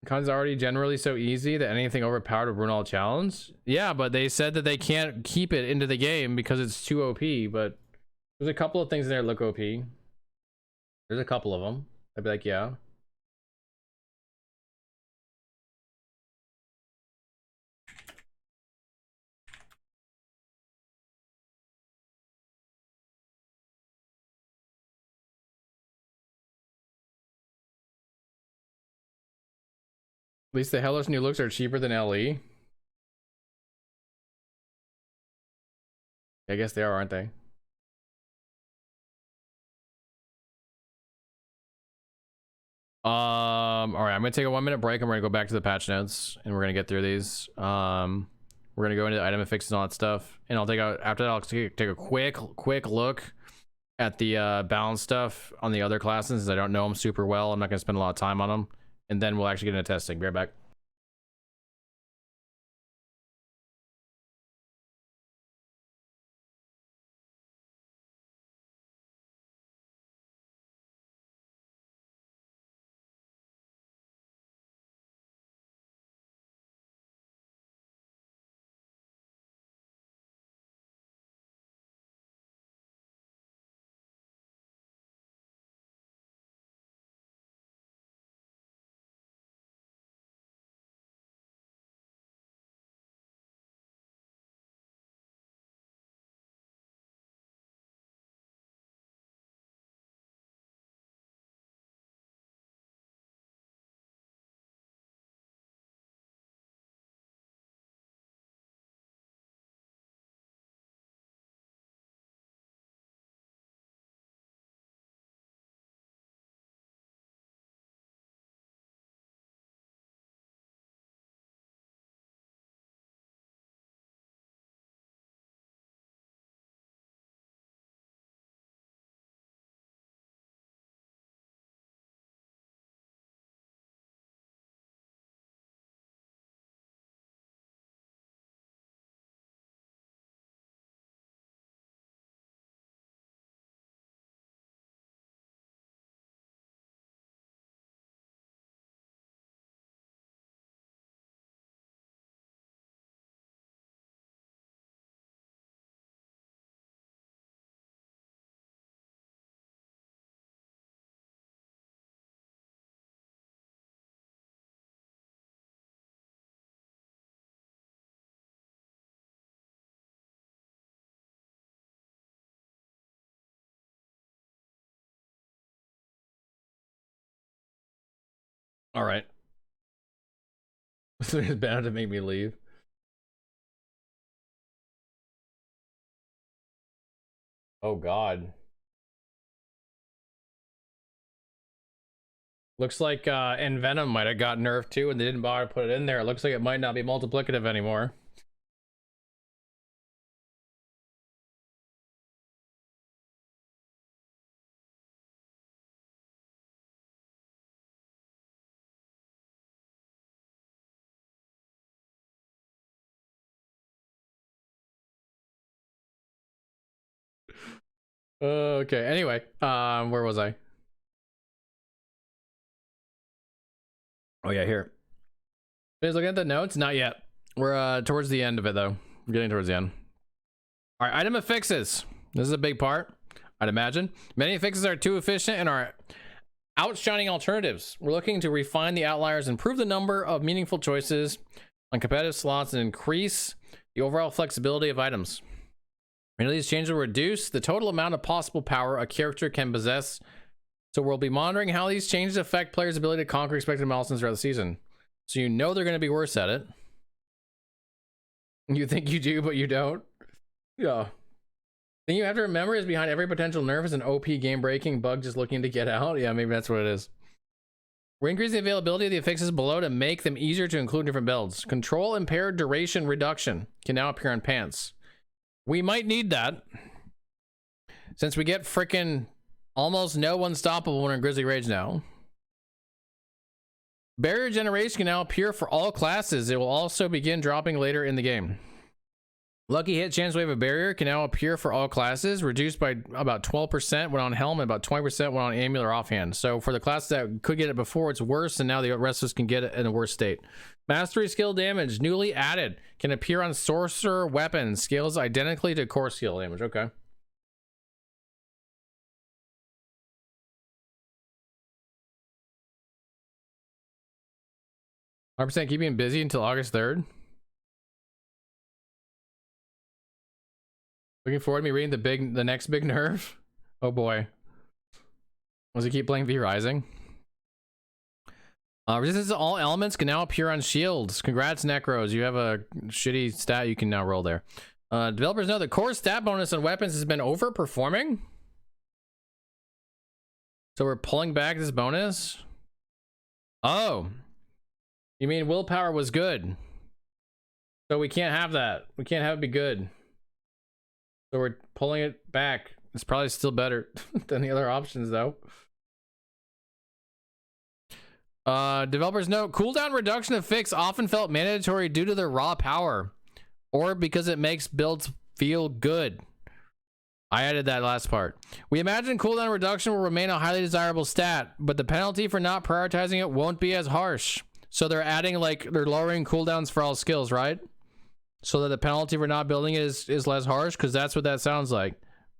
Con's already generally so easy that anything overpowered will ruin all challenge. Yeah, but they said that they can't keep it into the game because it's too OP. But there's a couple of things in there that look OP. There's a couple of them. I'd be like, yeah. At least the hellish new looks are cheaper than LE. I guess they are, aren't they? All right, I'm gonna take a 1-minute break and we're gonna go back to the patch notes and we're gonna get through these. We're gonna go into item fixes and all that stuff, and I'll take a after that I'll take a quick look at the balance stuff on the other classes, as I don't know them super well. I'm not gonna spend a lot of time on them, and then we'll actually get into testing. Be right back. All right. It's bad to make me leave. Oh God. Looks like Venom might have got nerfed too, and they didn't bother to put it in there. It looks like it might not be multiplicative anymore. Okay. Anyway, where was I? Oh yeah, here. Is looking at the notes? Not yet. We're towards the end of it though. We're getting towards the end. All right, item affixes. This is a big part, I'd imagine. Many affixes are too efficient and are outshining alternatives. We're looking to refine the outliers, improve the number of meaningful choices on competitive slots, and increase the overall flexibility of items. Many of these changes will reduce the total amount of possible power a character can possess. So we'll be monitoring how these changes affect players' ability to conquer expected milestones throughout the season. So you know they're going to be worse at it. You think you do, but you don't. Yeah. The thing you have to remember is behind every potential nerf is an OP game-breaking bug just looking to get out. Yeah, maybe that's what it is. We're increasing the availability of the affixes below to make them easier to include in different builds. Control impaired duration reduction can now appear on pants. We might need that, since we get frickin' almost no unstoppable when in Grizzly Rage now. Barrier generation can now appear for all classes. It will also begin dropping later in the game. Lucky hit chance wave of barrier can now appear for all classes, reduced by about 12% when on helm and about 20% when on amulet or offhand. So for the classes that could get it before, it's worse, and now the rest of us can get it in a worse state. Mastery skill damage, newly added, can appear on sorcerer weapons, scales identically to core skill damage. Okay. %, keeping busy until August 3rd. Looking forward to me reading the next big nerf. Oh boy. Was he keep playing V Rising? Resistance to all elements can now appear on shields. Congrats, Necros. You have a shitty stat you can now roll there. Developers know the core stat bonus on weapons has been overperforming. So we're pulling back this bonus. Oh. You mean willpower was good? So we can't have that. We can't have it be good. So we're pulling it back. It's probably still better than the other options though. Developers note cooldown reduction of fix often felt mandatory due to their raw power or because it makes builds feel good. I added that last part. We imagine cooldown reduction will remain a highly desirable stat, but the penalty for not prioritizing it won't be as harsh. So they're adding, like, they're lowering cooldowns for all skills, right? So that the penalty for not building it is less harsh, because that's what that sounds like,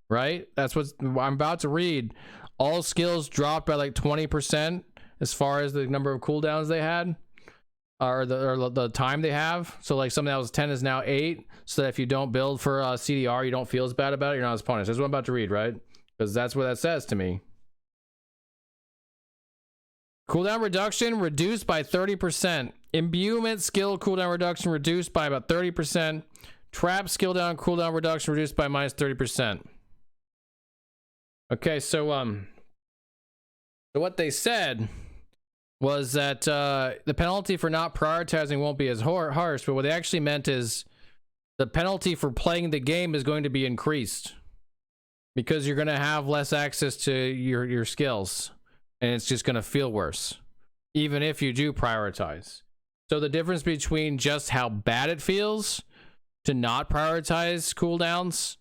right? That's what I'm about to read. All skills dropped by like 20% as far as the number of cooldowns they had, or the time they have. So like something that was 10 is now 8, so that if you don't build for CDR, you don't feel as bad about it. You're not as punished. That's what I'm about to read, right? Because that's what that says to me. Cooldown reduction reduced by 30%. Imbuement skill cooldown reduction reduced by about 30%. Trap skill down cooldown reduction reduced by minus 30%. Okay, so what they said was that the penalty for not prioritizing won't be as harsh, but what they actually meant is the penalty for playing the game is going to be increased because you're going to have less access to your skills. And it's just going to feel worse, even if you do prioritize. So the difference between just how bad it feels to not prioritize cooldowns,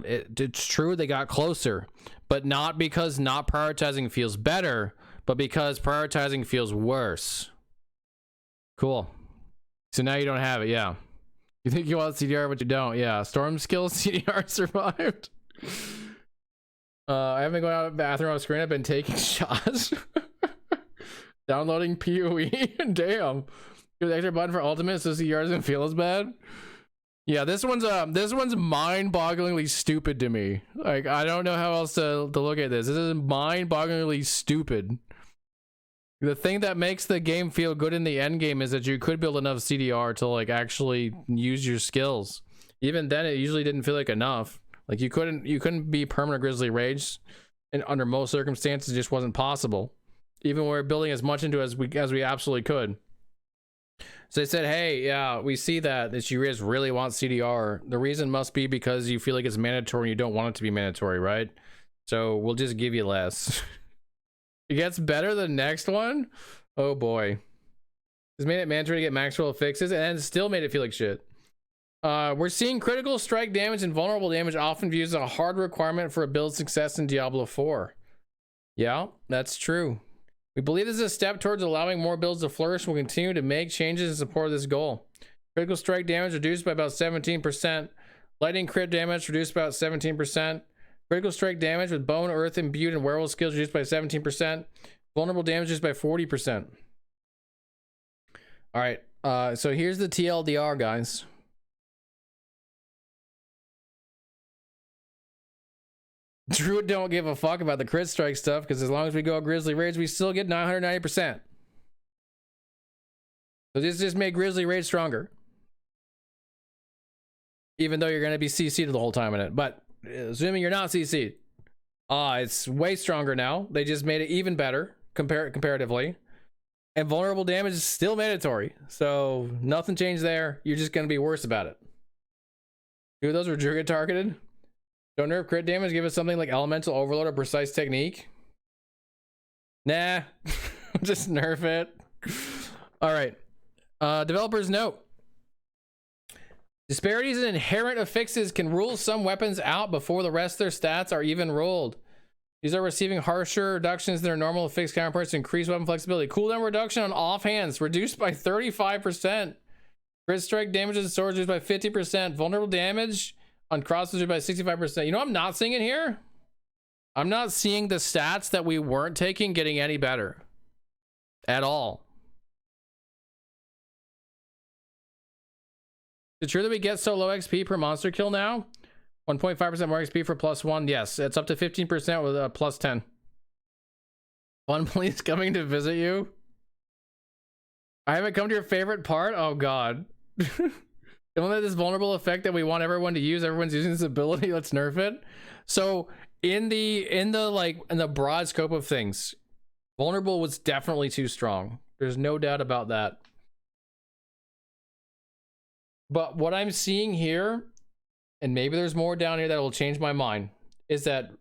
it's true they got closer, but not because not prioritizing feels better, but because prioritizing feels worse. Cool. So now you don't have it, yeah. You think you want CDR, but you don't, yeah. Storm skill CDR survived. I haven't been going out of the bathroom off screen. I've been taking shots. Downloading PoE. Damn. Give the extra button for ultimate so CR doesn't feel as bad. Yeah, this one's mind-bogglingly stupid to me. Like, I don't know how else to look at this. This is mind-bogglingly stupid. The thing that makes the game feel good in the end game is that you could build enough CDR to like actually use your skills. Even then, it usually didn't feel like enough. Like you couldn't be permanent Grizzly Rage, and under most circumstances, it just wasn't possible. Even when we were building as much into it as we absolutely could. So they said, hey, yeah, we see that you guys really want CDR. The reason must be because you feel like it's mandatory and you don't want it to be mandatory, right? So we'll just give you less. It gets better the next one. Oh boy. This made it mandatory to get maximum fixes and still made it feel like shit. We're seeing critical strike damage and vulnerable damage often viewed as a hard requirement for a build success in Diablo 4. Yeah, that's true. We believe this is a step towards allowing more builds to flourish and will continue to make changes in support of this goal. Critical strike damage reduced by about 17%. Lightning crit damage reduced by about 17%. Critical strike damage with bone, earth, imbued, and werewolf skills reduced by 17%. Vulnerable damage reduced by 40%. Alright, so here's the TLDR, guys. Druid don't give a fuck about the crit strike stuff because as long as we go Grizzly Rage, we still get 990%. So this just made Grizzly Rage stronger. Even though you're going to be CC'd the whole time in it. But assuming you're not CC'd, it's way stronger now. They just made it even better comparatively. And vulnerable damage is still mandatory. So nothing changed there. You're just going to be worse about it. Two of those were Druid targeted. Don't nerf crit damage, give us something like Elemental Overload or Precise Technique. Nah, just nerf it. All right. Developers note. Disparities in inherent affixes can rule some weapons out before the rest of their stats are even rolled. These are receiving harsher reductions than their normal affix counterparts to increase weapon flexibility. Cooldown reduction on offhands reduced by 35%. Crit strike damage and swords reduced by 50%. Vulnerable damage on crosses by 65%. You know what I'm not seeing in here? I'm not seeing the stats that we weren't taking getting any better. At all. Is it true that we get so low XP per monster kill now? 1.5% more XP for +1. Yes, it's up to 15% with a +10. Fun police coming to visit you. I haven't come to your favorite part. Oh god. Don't let this vulnerable effect that we want everyone to use. Everyone's using this ability. Let's nerf it. So in the broad scope of things, vulnerable was definitely too strong. There's no doubt about that. But what I'm seeing here, and maybe there's more down here that will change my mind, is that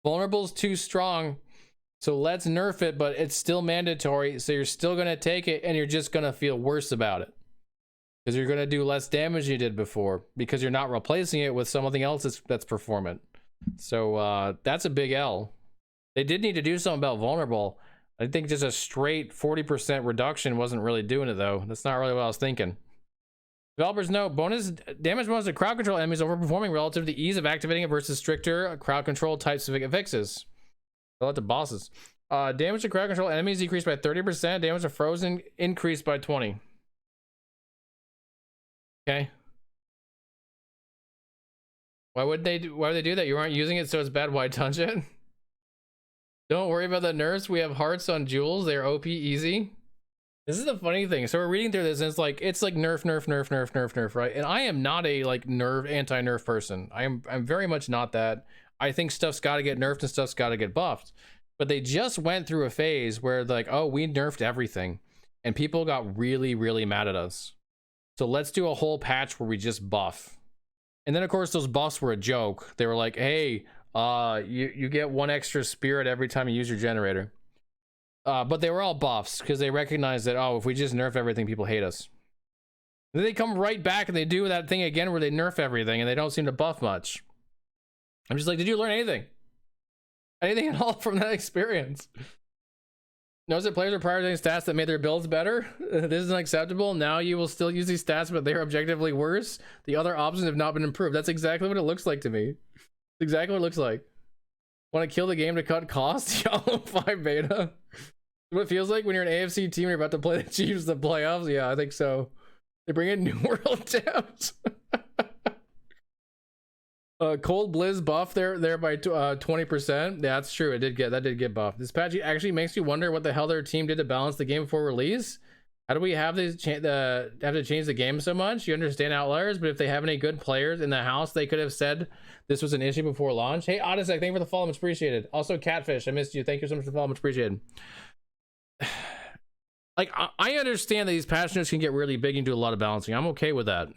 vulnerable is too strong. So let's nerf it, but it's still mandatory. So you're still going to take it and you're just going to feel worse about it. Because you're going to do less damage than you did before because you're not replacing it with something else that's performant. So that's a big L. They did need to do something about vulnerable. I think just a straight 40% reduction wasn't really doing it though. That's not really what I was thinking. Developers note, bonus damage bonus to crowd control enemies overperforming relative to the ease of activating it versus stricter crowd control types of fixes. Relative to bosses. Damage to crowd control enemies decreased by 30%. Damage to frozen increased by 20%. Okay. Why would they do that? You aren't using it, so it's bad. Why touch it? Don't worry about the nerfs. We have hearts on jewels. They're OP easy. This is the funny thing. So we're reading through this and it's like nerf, right? And I am not a like anti-nerf person. I'm very much not that. I think stuff's got to get nerfed and stuff's got to get buffed. But they just went through a phase where like, oh, we nerfed everything and people got really, really mad at us. So let's do a whole patch where we just buff. And then of course those buffs were a joke. They were like, hey, you get 1 extra spirit every time you use your generator. But they were all buffs because they recognized that, oh, if we just nerf everything, people hate us. And then they come right back and they do that thing again where they nerf everything and they don't seem to buff much. I'm just like, did you learn anything? Anything at all from that experience? Notice that players are prioritizing stats that made their builds better. This is unacceptable. Now you will still use these stats, but they're objectively worse. The other options have not been improved. That's exactly what it looks like to me. It's exactly what it looks like. Want to kill the game to cut costs? Diablo 5 beta. What it feels like when you're an AFC team and you're about to play the Chiefs the playoffs? Yeah, I think so. They bring in New World Depths. Cold Blizz buff there by 20%. Yeah, that's true. That did get buffed. This patch actually makes you wonder what the hell their team did to balance the game before release. How do we have have to change the game so much? You understand outliers, but if they have any good players in the house, they could have said this was an issue before launch. Hey, Odyssey, thank you for the follow, much appreciated. Also, Catfish, I missed you. Thank you so much for the follow, much appreciated. Like, I understand that these patch notes can get really big and do a lot of balancing. I'm okay with that.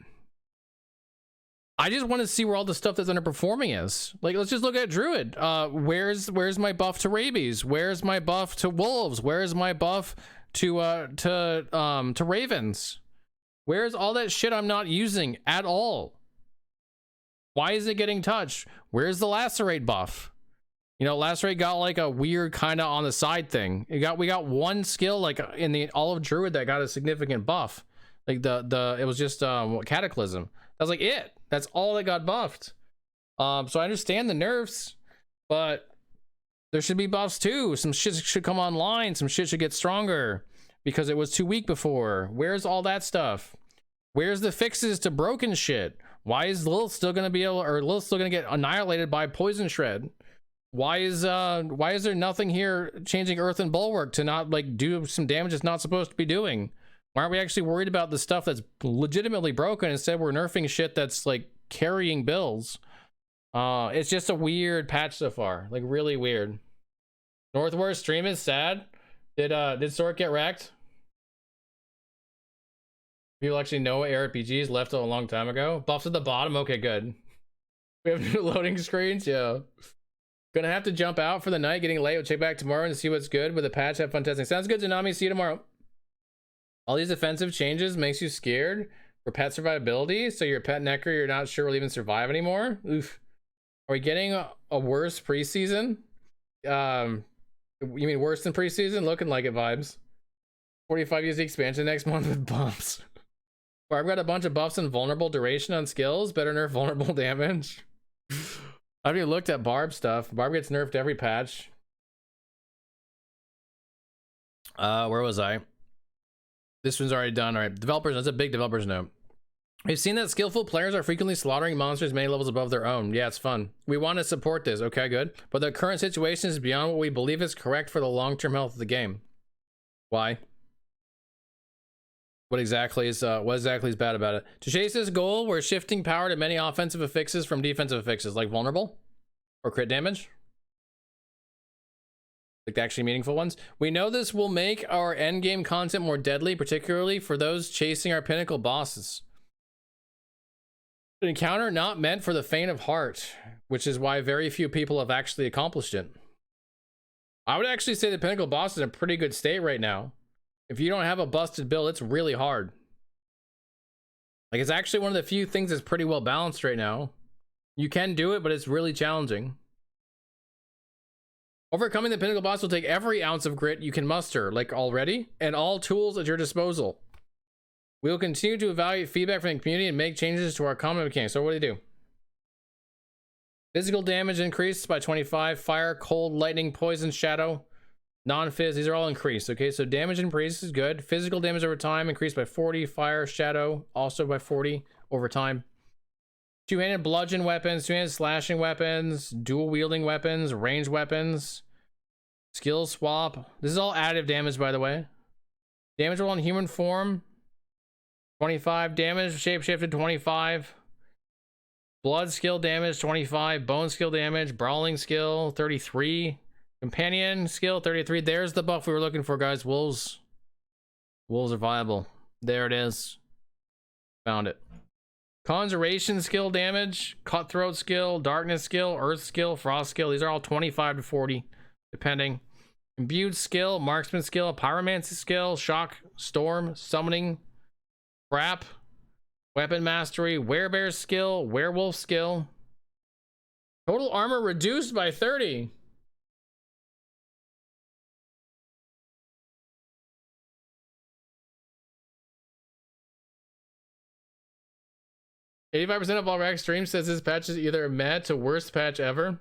I just want to see where all the stuff that's underperforming is. Like, let's just look at Druid. Where's my buff to rabies? Where's my buff to wolves? Where's my buff to ravens? Where's all that shit I'm not using at all? Why is it getting touched? Where's the lacerate buff? You know, lacerate got like a weird kind of on the side thing. We got one skill like in the all of Druid that got a significant buff. Like it was just Cataclysm. That was like it. That's all that got buffed. So I understand the nerfs, but there should be buffs too. Some shit should come online. Some shit should get stronger because it was too weak before. Where's all that stuff? Where's the fixes to broken shit? Why is Lilith still gonna be able, or Lilith still gonna get annihilated by Poison Shred? Why is there nothing here changing Earth and Bulwark to not like do some damage it's not supposed to be doing? Why aren't we actually worried about the stuff that's legitimately broken? Instead, we're nerfing shit that's like carrying bills. It's just a weird patch so far, like really weird. Northward stream is sad. Did Sork get wrecked? People actually know ARPGs left a long time ago. Buffs at the bottom. Okay, good. We have new loading screens. Yeah. Gonna have to jump out for the night. Getting late. We'll check back tomorrow and see what's good with the patch. Have fun testing. Sounds good, Tsunami. See you tomorrow. All these offensive changes makes you scared for pet survivability. So your pet necker, you're not sure will even survive anymore. Oof. Are we getting a worse preseason? You mean worse than preseason? Looking like it vibes. 45 years expansion next month with bumps. Barb got a bunch of buffs and vulnerable duration on skills. Better nerf vulnerable damage. I haven't even looked at Barb stuff. Barb gets nerfed every patch. Where was I? This one's already done. All right, developers. That's a big developers note. We've seen that skillful players are frequently slaughtering monsters many levels above their own. Yeah, it's fun. We want to support this. Okay, good. But the current situation is beyond what we believe is correct for the long-term health of the game. Why? What exactly is bad about it? To chase this goal, we're shifting power to many offensive affixes from defensive affixes, like vulnerable or crit damage. Like the actually meaningful ones. We know this will make our endgame content more deadly, particularly for those chasing our pinnacle bosses. An encounter not meant for the faint of heart, which is why very few people have actually accomplished it. I would actually say the pinnacle boss is in a pretty good state right now. If you don't have a busted build, it's really hard. Like, it's actually one of the few things that's pretty well balanced right now. You can do it, but it's really challenging. Overcoming the pinnacle boss will take every ounce of grit you can muster, like already, and all tools at your disposal. We will continue to evaluate feedback from the community and make changes to our combat mechanics. So what do? Physical damage increased by 25. Fire, cold, lightning, poison, shadow, non-fizz. These are all increased. Okay, so damage increase is good. Physical damage over time increased by 40. Fire, shadow, also by 40 over time. Two-handed bludgeon weapons, two-handed slashing weapons, dual wielding weapons, ranged weapons, skill swap. This is all additive damage, by the way. Damage roll in human form, 25. Damage shapeshifted, 25. Blood skill damage, 25. Bone skill damage, brawling skill, 33. Companion skill, 33. There's the buff we were looking for, guys. Wolves are viable. There it is. Found it. Conjuration skill damage, cutthroat skill, darkness skill, earth skill, frost skill. These are all 25 to 40, depending. Imbued skill, marksman skill, pyromancy skill, shock, storm, summoning, trap, weapon mastery, werebear skill, werewolf skill. Total armor reduced by 30. "85% of all Rack streams says this patch is either a meh to worst patch ever."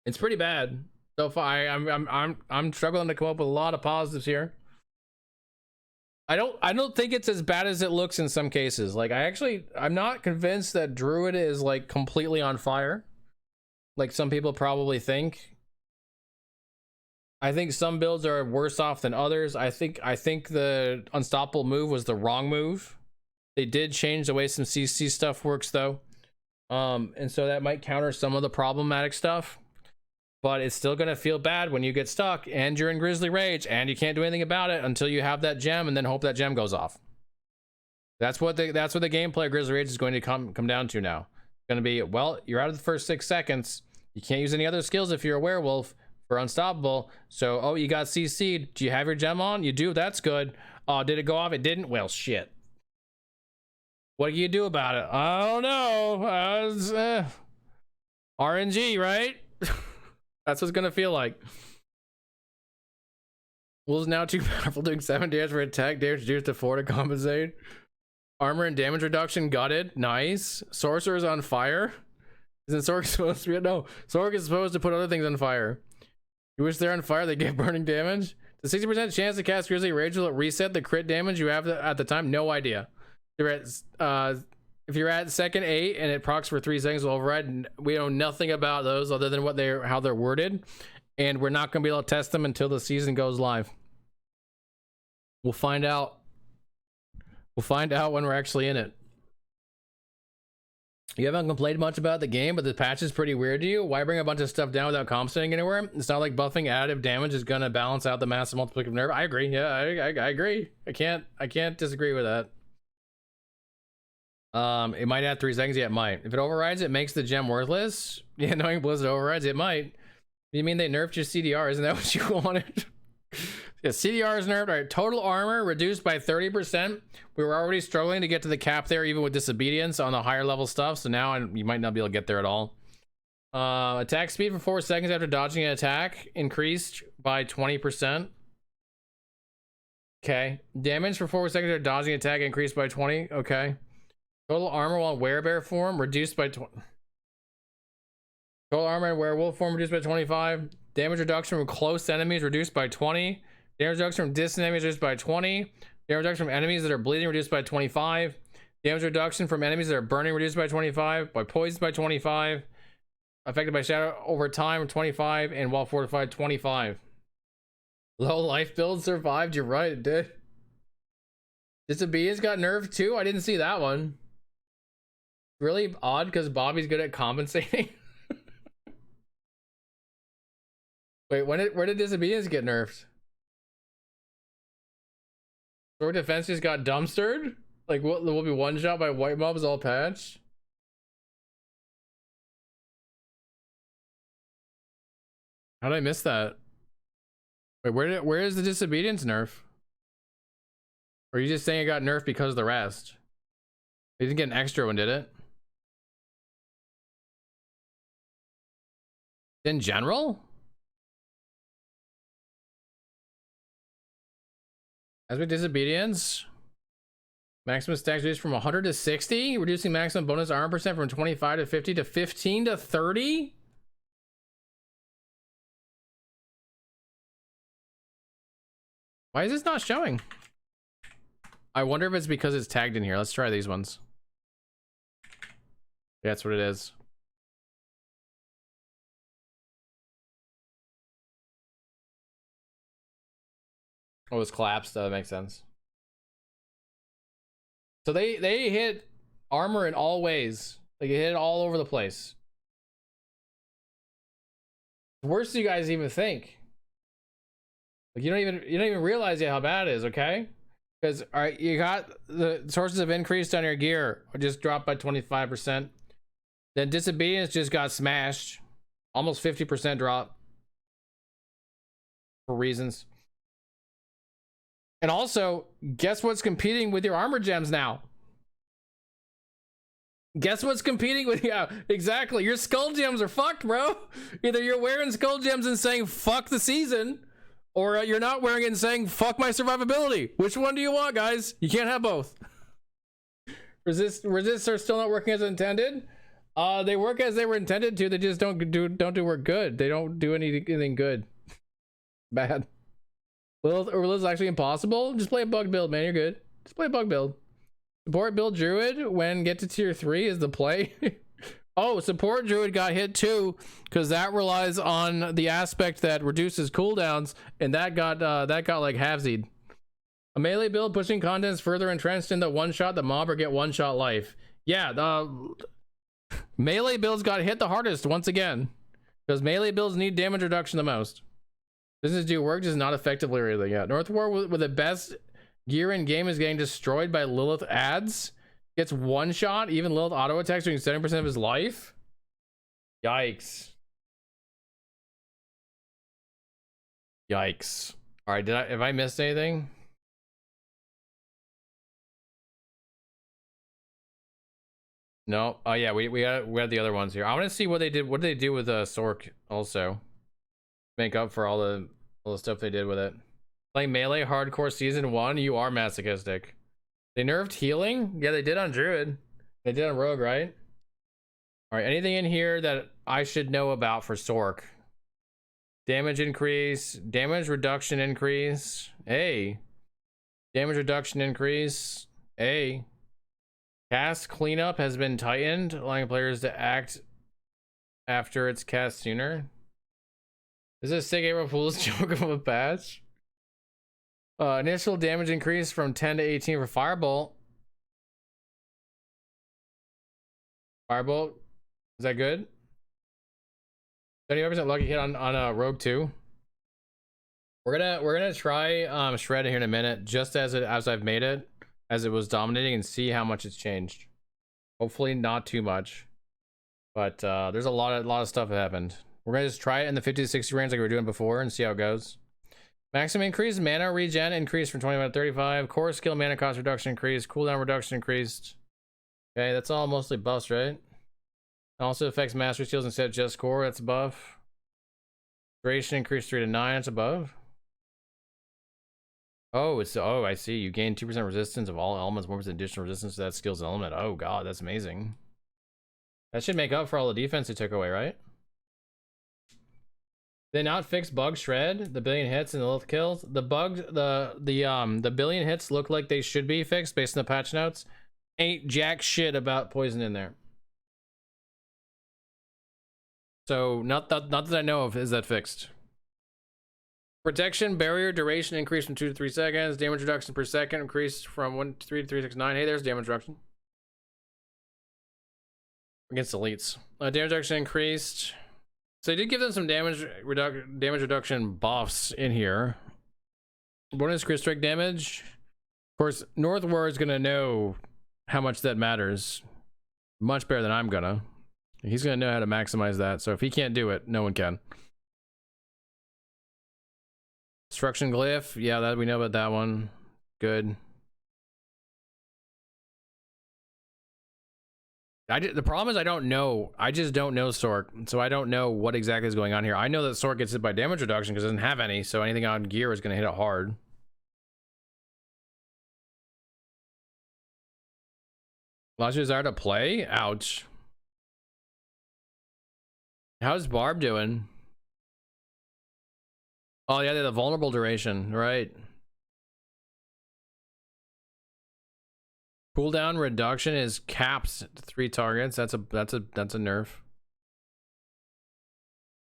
It's pretty bad so far. I'm struggling to come up with a lot of positives here. I don't think it's as bad as it looks in some cases. Like I'm not convinced that Druid is like completely on fire, like some people probably think. I think some builds are worse off than others. I think the unstoppable move was the wrong move. They did change the way some CC stuff works though. And so that might counter some of the problematic stuff, but it's still going to feel bad when you get stuck and you're in Grizzly Rage and you can't do anything about it until you have that gem and then hope that gem goes off. That's what the gameplay of Grizzly Rage is going to come down to now. It's going to be, well, you're out of the first 6 seconds. You can't use any other skills if you're a werewolf for unstoppable. So, oh, you got CC'd. Do you have your gem on? You do. That's good. Oh, did it go off? It didn't? Well, shit. What do you do about it? I don't know. RNG, right? That's what it's gonna feel like. Wolves now too powerful, doing 7 damage for attack, damage reduced to 4 to compensate. Armor and damage reduction gutted. Nice. Sorcerer's on fire. Isn't Sorg supposed to be? No. Sorg is supposed to put other things on fire. You wish they're on fire, they get burning damage. The 60% chance to cast Grizzly Rage will reset the crit damage you have at the time. No idea. If you're at second 8 and it procs for 3 seconds, will override. We know nothing about those other than how they're worded, and we're not going to be able to test them until the season goes live. We'll find out. We'll find out when we're actually in it. You haven't complained much about the game, but the patch is pretty weird to you. Why bring a bunch of stuff down without compensating anywhere? It's not like buffing additive damage is going to balance out the massive multiplicative nerve. I agree. Yeah, I agree. I can't disagree with that. It might add 3 seconds. Yeah, it might. If it overrides, it makes the gem worthless. Yeah, knowing Blizzard overrides, it might. You mean they nerfed your CDR? Isn't that what you wanted? Yeah, CDR is nerfed. All right, total armor reduced by 30%. We were already struggling to get to the cap there, even with disobedience on the higher level stuff. So now you might not be able to get there at all. Attack speed for 4 seconds after dodging an attack increased by 20%. Okay. Damage for 4 seconds after dodging an attack increased by 20. Okay. Total armor while werebear form reduced by 20. Total armor and werewolf form reduced by 25. Damage reduction from close enemies reduced by 20. Damage reduction from distant enemies reduced by 20. Damage reduction from enemies that are bleeding reduced by 25. Damage reduction from enemies that are burning reduced by 25. By poison by 25. Affected by shadow over time 25. And while fortified 25. Low life build survived. You're right, it did. Disobedience got nerfed too? I didn't see that one. Really odd because Bobby's good at compensating. Wait, where did disobedience get nerfed? Sword defense just got dumpstered? Like what will be one shot by white mobs all patch? How did I miss that? Wait, where is the disobedience nerf? Or are you just saying it got nerfed because of the rest? It didn't get an extra one, did it? In general? As with disobedience, maximum stacks reduced from 100 to 60, reducing maximum bonus armor percent from 25 to 50 to 15 to 30. Why is this not showing? I wonder if it's because it's tagged in here. Let's try these ones. Yeah, that's what it is. Oh, it's collapsed. That makes sense. So they hit armor in all ways. Like it hit it all over the place. Worse than you guys even think. Like you don't even realize yet how bad it is, okay? Because all right, you got the sources of increased on your gear just dropped by 25%. Then disobedience just got smashed. Almost 50% drop. For reasons. And also, guess what's competing with your armor gems now? Guess what's competing with? Yeah, exactly. Your skull gems are fucked, bro. Either you're wearing skull gems and saying fuck the season, or you're not wearing it and saying fuck my survivability. Which one do you want, guys? You can't have both. Resist are still not working as intended. They work as they were intended to. They just don't do work good. They don't do anything good. Bad. Lilith's actually impossible. Just play a bug build, man. You're good. Just play a bug build. Support build druid when get to tier 3 is the play. Oh, support druid got hit too, because that relies on the aspect that reduces cooldowns, and that got like halvesied. A melee build pushing contents further entrenched in the one-shot the mob or get one-shot life. Yeah, the melee builds got hit the hardest once again, because melee builds need damage reduction the most. Business do work, just not effectively really yet. North War with the best gear in game is getting destroyed by Lilith ads. Gets one shot, even Lilith auto attacks doing 70% of his life. Yikes. Yikes. All right, have I missed anything? No. Oh yeah, we had the other ones here. I want to see what they did. What did they do with Sork also? Make up for all the stuff they did with it. Playing melee hardcore season 1, you are masochistic. They nerfed healing? Yeah, they did on Druid. They did on Rogue, right? All right, anything in here that I should know about for Sork? Damage increase, damage reduction increase. Hey. Damage reduction increase. Hey. Cast cleanup has been tightened, allowing players to act after it's cast sooner. Is this a sick April Fool's joke of a patch? Initial damage increase from 10 to 18 for Firebolt. Firebolt, is that good? 75% lucky hit on Rogue 2. We're gonna try Shred here in a minute, just as I've made it, as it was dominating, and see how much it's changed. Hopefully not too much, but there's a lot of stuff that happened. We're gonna just try it in the 50 to 60 range like we were doing before and see how it goes. Maximum increase, mana regen increased from 25 to 35. Core skill mana cost reduction increased. Cooldown reduction increased. Okay, that's all mostly buffs, right? Also affects mastery skills instead of just core. That's a buff. Duration increased 3 to 9. That's above. Oh, I see. You gain 2% resistance of all elements, 1% additional resistance to that skill's element. Oh god, that's amazing. That should make up for all the defense they took away, right? They not fix bug shred, the billion hits and the Lilith kills. The bugs, the billion hits look like they should be fixed based on the patch notes. Ain't jack shit about poison in there. So not that I know of is that fixed. Protection barrier duration increased from 2 to 3 seconds. Damage reduction per second increased from 1 to 3 to 369. Hey, there's damage reduction against elites. Damage reduction increased. So they did give them some damage reduction buffs in here. Bonus crit strike damage. Of course, North War is gonna know how much that matters. Much better than I'm gonna. He's gonna know how to maximize that. So if he can't do it, no one can. Destruction glyph. Yeah, that we know about that one. Good. The problem is I don't know. I just don't know Sork, so I don't know what exactly is going on here. I know that Sork gets hit by damage reduction because it doesn't have any, so anything on gear is going to hit it hard. Lost your desire to play? Ouch. How's Barb doing? Oh yeah, the vulnerable duration, right? Cooldown reduction is capped to 3 targets. That's a nerf.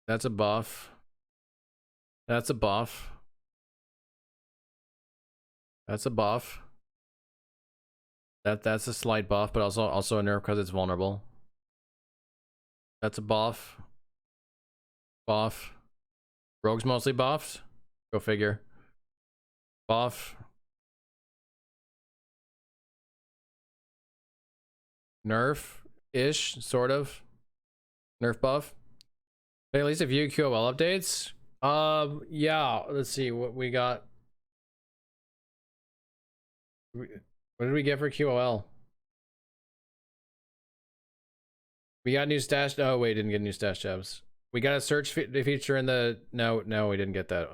That's a buff. That's a buff. That's a buff. That's a slight buff, but also a nerf because it's vulnerable. That's a buff. Buff. Rogue's mostly buffed. Go figure. Buff. Nerf-ish, sort of. Nerf buff. But at least a few QOL updates. Yeah, let's see what we got. What did we get for QOL? We got new stash. Oh wait, didn't get new stash tabs. We got a search feature in the. No, we didn't get that.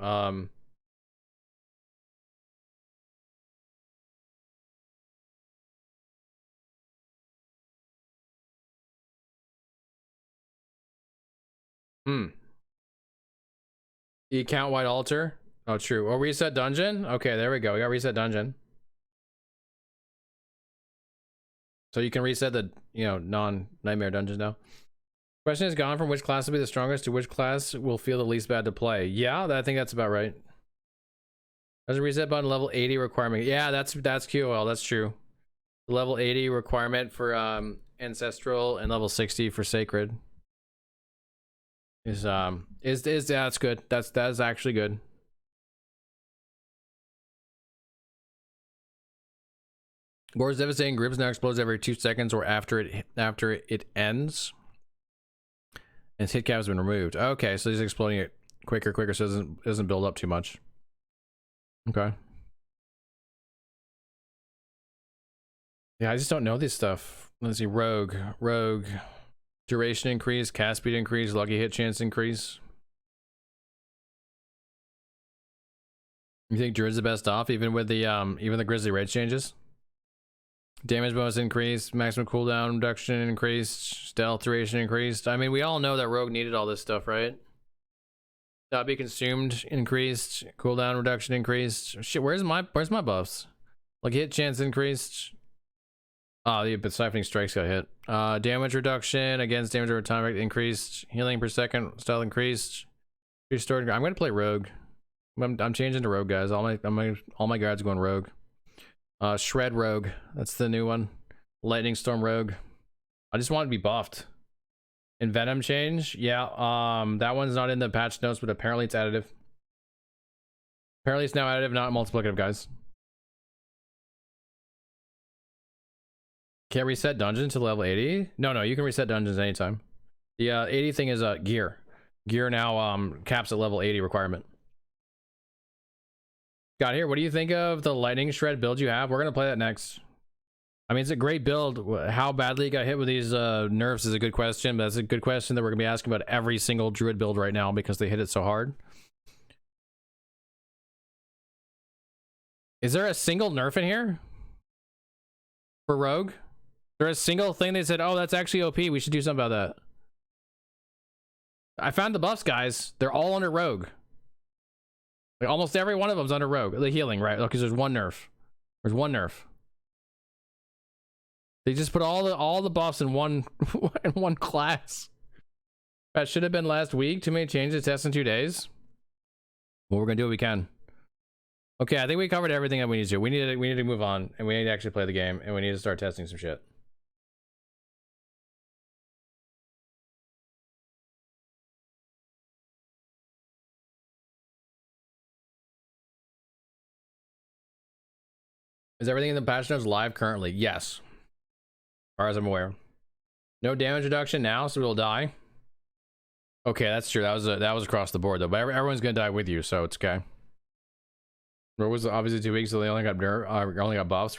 The account wide alter. Oh, true. Or reset dungeon? Okay, there we go. We got reset dungeon. So you can reset the, you know, non-nightmare dungeons now. Question is gone from which class will be the strongest to which class will feel the least bad to play. Yeah, I think that's about right. There's a reset button level 80 requirement. Yeah, that's QOL. That's true. The level 80 requirement for ancestral and level 60 for sacred is yeah, that's good. That is actually good. Boar's devastating grips now explodes every 2 seconds or after it ends. And its hit cap has been removed. Okay, so he's exploding it quicker, so it doesn't build up too much. Okay. Yeah, I just don't know this stuff. Let's see, rogue. Duration increase, cast speed increase, lucky hit chance increase. You think Druid's the best off, even with the Grizzly rage changes? Damage bonus increased, maximum cooldown reduction increased, stealth duration increased. I mean, we all know that Rogue needed all this stuff, right? Not be consumed increased, cooldown reduction increased. Shit, where's my buffs? Like hit chance increased. Oh, the siphoning strikes got hit. Damage reduction against damage over time increased. Healing per second, stealth increased. Restored. I'm gonna play Rogue. I'm changing to Rogue, guys. All my guards are going Rogue. Shred Rogue, that's the new one. Lightning Storm Rogue. I just want to be buffed. And Venom change, yeah. That one's not in the patch notes, but apparently it's additive. Apparently it's now additive, not multiplicative, guys. Can't reset dungeons to level 80? No, you can reset dungeons anytime. The 80 thing is gear. Gear now caps at level 80 requirement. Got here. What do you think of the lightning shred build you have? We're gonna play that next. I mean, it's a great build. How badly it got hit with these nerfs is a good question, but that's a good question that we're gonna be asking about every single druid build right now because they hit it so hard. Is there a single nerf in here for Rogue? Is there a single thing they said, oh, that's actually OP, we should do something about that? I found the buffs, guys. They're all under Rogue. Like almost every one of them's under Rogue. The healing, right? Because there's one nerf. There's one nerf. They just put all the buffs in one in one class. That should have been last week. Too many changes. Test in 2 days. Well, we're gonna do what we can. Okay, I think we covered everything that we need to. We need to move on, and we need to actually play the game, and we need to start testing some shit. Is everything in the patch notes live currently? Yes. As far as I'm aware. No damage reduction now, so we'll die. Okay, that's true. That was across the board though. But everyone's gonna die with you, so it's okay. There was obviously 2 weeks, so they only got buffs, right?